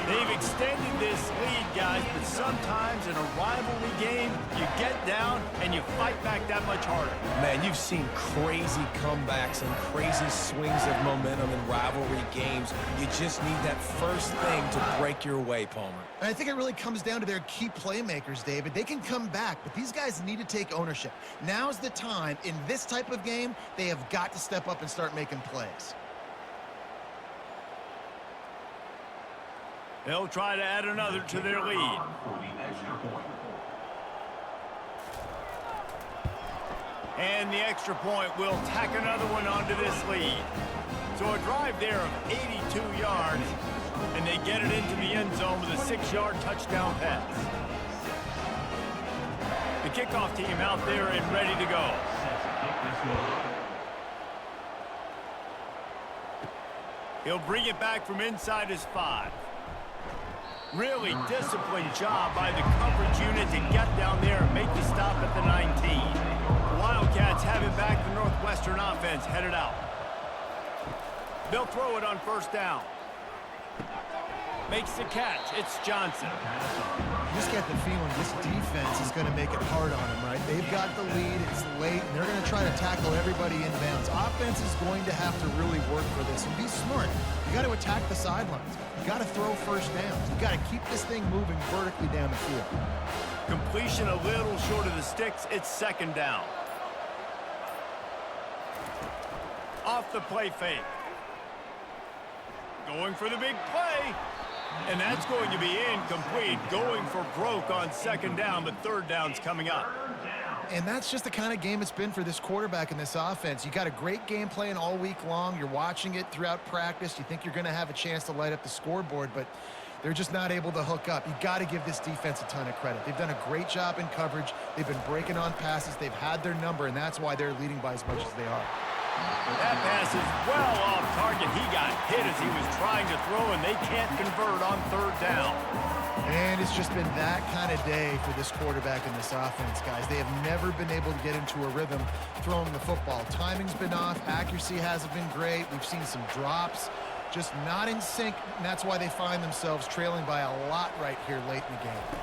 They've extended this lead, guys, but sometimes in a rivalry game, you get down and you fight back that much harder. Man, you've seen crazy comebacks and crazy swings of momentum in rivalry games. You just need that first thing to break your way, Palmer. And I think it really comes down to their key playmakers, David. They can come back, but these guys need to take ownership. Now's the time. In this type of game, they have got to step up and start making plays. They'll try to add another to their lead. And the extra point will tack another one onto this lead. So a drive there of 82 yards, and they get it into the end zone with a 6-yard touchdown pass. The kickoff team out there and ready to go. He'll bring it back from inside his 5. Really disciplined job by the coverage unit to get down there and make the stop at the 19. The Wildcats have it back. The Northwestern offense headed out. They'll throw it on first down. Makes the catch. It's Johnson. You just get the feeling this defense is going to make it hard on them, right? They've got the lead. It's late, and they're going to try to tackle everybody inbounds. Offense is going to have to really work for this and be smart. You got to attack the sidelines. You got to throw first downs. You got to keep this thing moving vertically down the field. Completion a little short of the sticks. It's second down. Off the play fake. Going for the big play. And that's going to be incomplete. Going for broke on second down, but third down's coming up. And that's just the kind of game it's been for this quarterback in this offense. You got a great game plan all week long. You're watching it throughout practice. You think you're going to have a chance to light up the scoreboard, but they're just not able to hook up. You got to give this defense a ton of credit. They've done a great job in coverage. They've been breaking on passes. They've had their number, and that's why they're leading by as much as they are. That pass is well off target. He got hit as he was trying to throw, and they can't convert on third down. And it's just been that kind of day for this quarterback in this offense, guys. They have never been able to get into a rhythm throwing the football. Timing's been off. Accuracy hasn't been great. We've seen some drops, just not in sync, and that's why they find themselves trailing by a lot right here late in the game.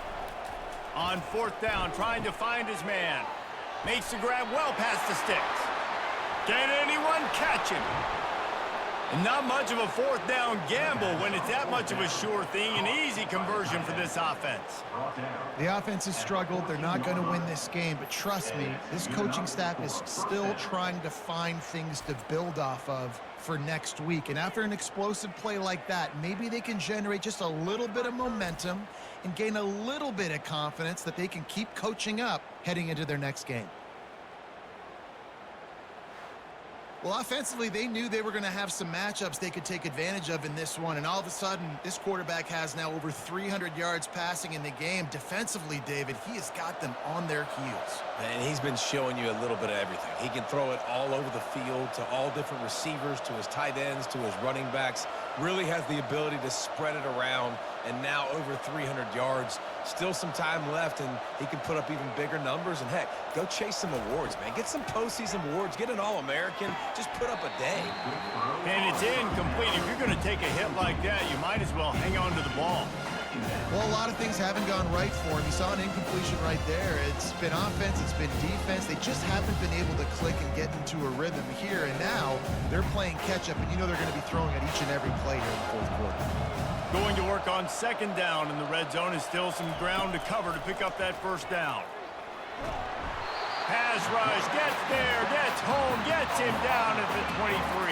On fourth down, trying to find his man. Makes the grab well past the sticks. Can anyone catch him? And not much of a fourth down gamble when it's that much of a sure thing. An easy conversion for this offense. The offense has struggled. They're not going to win this game, but trust me, this coaching staff is still trying to find things to build off of for next week. And after an explosive play like that, maybe they can generate just a little bit of momentum and gain a little bit of confidence that they can keep coaching up heading into their next game. Well, offensively, they knew they were going to have some matchups they could take advantage of in this one, and all of a sudden, this quarterback has now over 300 yards passing in the game. Defensively, David, he has got them on their heels. And he's been showing you a little bit of everything. He can throw it all over the field to all different receivers, to his tight ends, to his running backs. Really has the ability to spread it around, and now over 300 yards. Still some time left, and he can put up even bigger numbers. And, heck, go chase some awards, man. Get some postseason awards. Get an All-American. Just put up a day. And it's incomplete. If you're going to take a hit like that, you might as well hang on to the ball. Well, a lot of things haven't gone right for him. You saw an incompletion right there. It's been offense, it's been defense. They just haven't been able to click and get into a rhythm here. And now they're playing catch-up, and you know they're going to be throwing at each and every play here in the fourth quarter. Going to work on second down in the red zone, is still some ground to cover to pick up that first down. Pass rush, gets there, gets home, gets him down at the 23.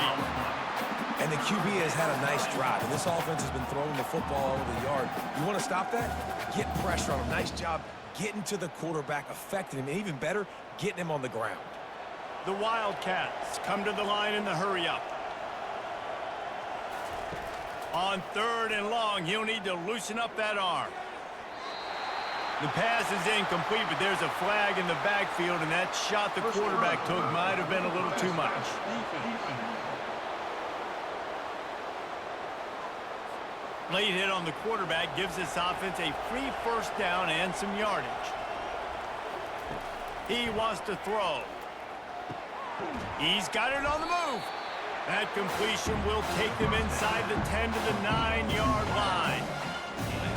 And the QB has had a nice drive, and this offense has been throwing the football over the yard. You want to stop that? Get pressure on him. Nice job getting to the quarterback, affecting him, and even better, getting him on the ground. The Wildcats come to the line in the hurry-up. On third and long, he'll need to loosen up that arm. The pass is incomplete, but there's a flag in the backfield, and that shot the quarterback took might have been a little too much. Late hit on the quarterback gives this offense a free first down and some yardage. He wants to throw. He's got it on the move. That completion will take them inside the 10 to the 9-yard line.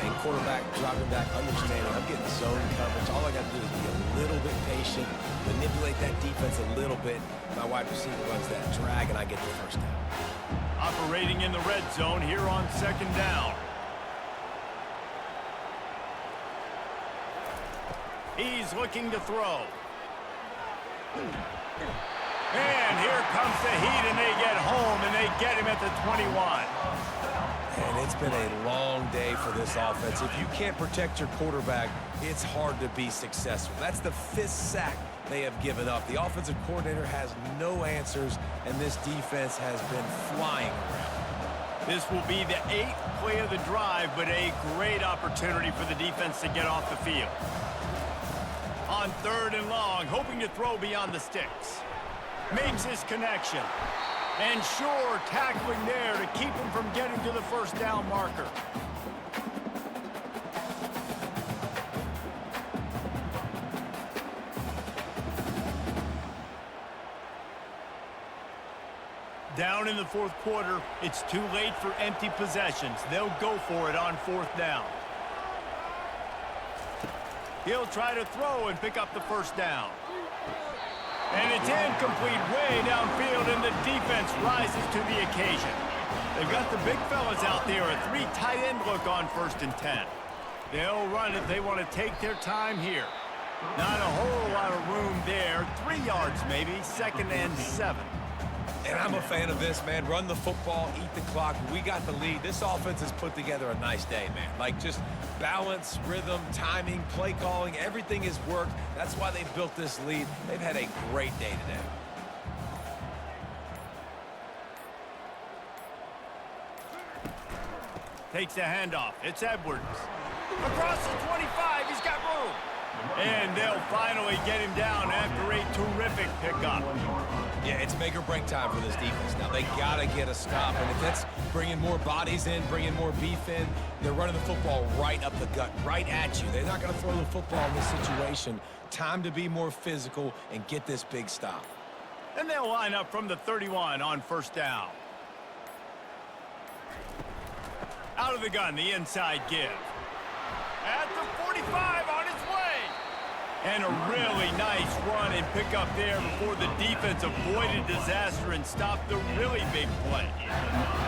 And quarterback dropping back, understanding I'm getting zone coverage. All I got to do is be a little bit patient, manipulate that defense a little bit. My wide receiver runs that drag, and I get the first down. Operating in the red zone here on second down. He's looking to throw. And here comes the heat, and they get home, and they get him at the 21. And it's been a long day for this offense. If you can't protect your quarterback, it's hard to be successful. That's the 5th sack they have given up. The offensive coordinator has no answers, and this defense has been flying around. This will be the 8th play of the drive, but a great opportunity for the defense to get off the field. On third and long, hoping to throw beyond the sticks. Makes his connection. And sure, tackling there to keep him from getting to the first down marker. Down in the fourth quarter, it's too late for empty possessions. They'll go for it on fourth down. He'll try to throw and pick up the first down. And it's incomplete way downfield, and the defense rises to the occasion. They've got the big fellas out there, a 3 tight end look on 1st and 10. They'll run it. They want to take their time here. Not a whole lot of room there. 3 yards maybe, 2nd and 7. And I'm a fan of this, man. Run the football, eat the clock. We got the lead. This offense has put together a nice day, man. Like, just balance, rhythm, timing, play calling, everything has worked. That's why they built this lead. They've had a great day today. Takes the handoff. It's Edwards. Across the 25, he's got room. And they'll finally get him down after a terrific pickup. Yeah, it's make or break time for this defense. Now, they got to get a stop. And if that's bringing more bodies in, bringing more beef in, they're running the football right up the gut, right at you. They're not going to throw the football in this situation. Time to be more physical and get this big stop. And they'll line up from the 31 on first down. Out of the gun, the inside give. At the 45 on its way. And a really nice run and pick up there before the defense avoided disaster and stopped the really big play.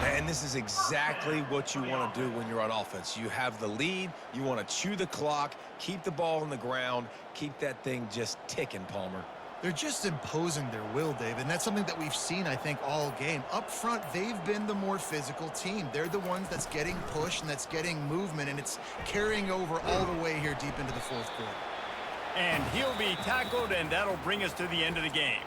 And this is exactly what you want to do when you're on offense. You have the lead. You want to chew the clock, keep the ball on the ground, keep that thing just ticking, Palmer. They're just imposing their will, Dave, and that's something that we've seen, I think, all game. Up front, they've been the more physical team. They're the ones that's getting pushed and that's getting movement, and it's carrying over all the way here deep into the fourth quarter. And he'll be tackled, and that'll bring us to the end of the game.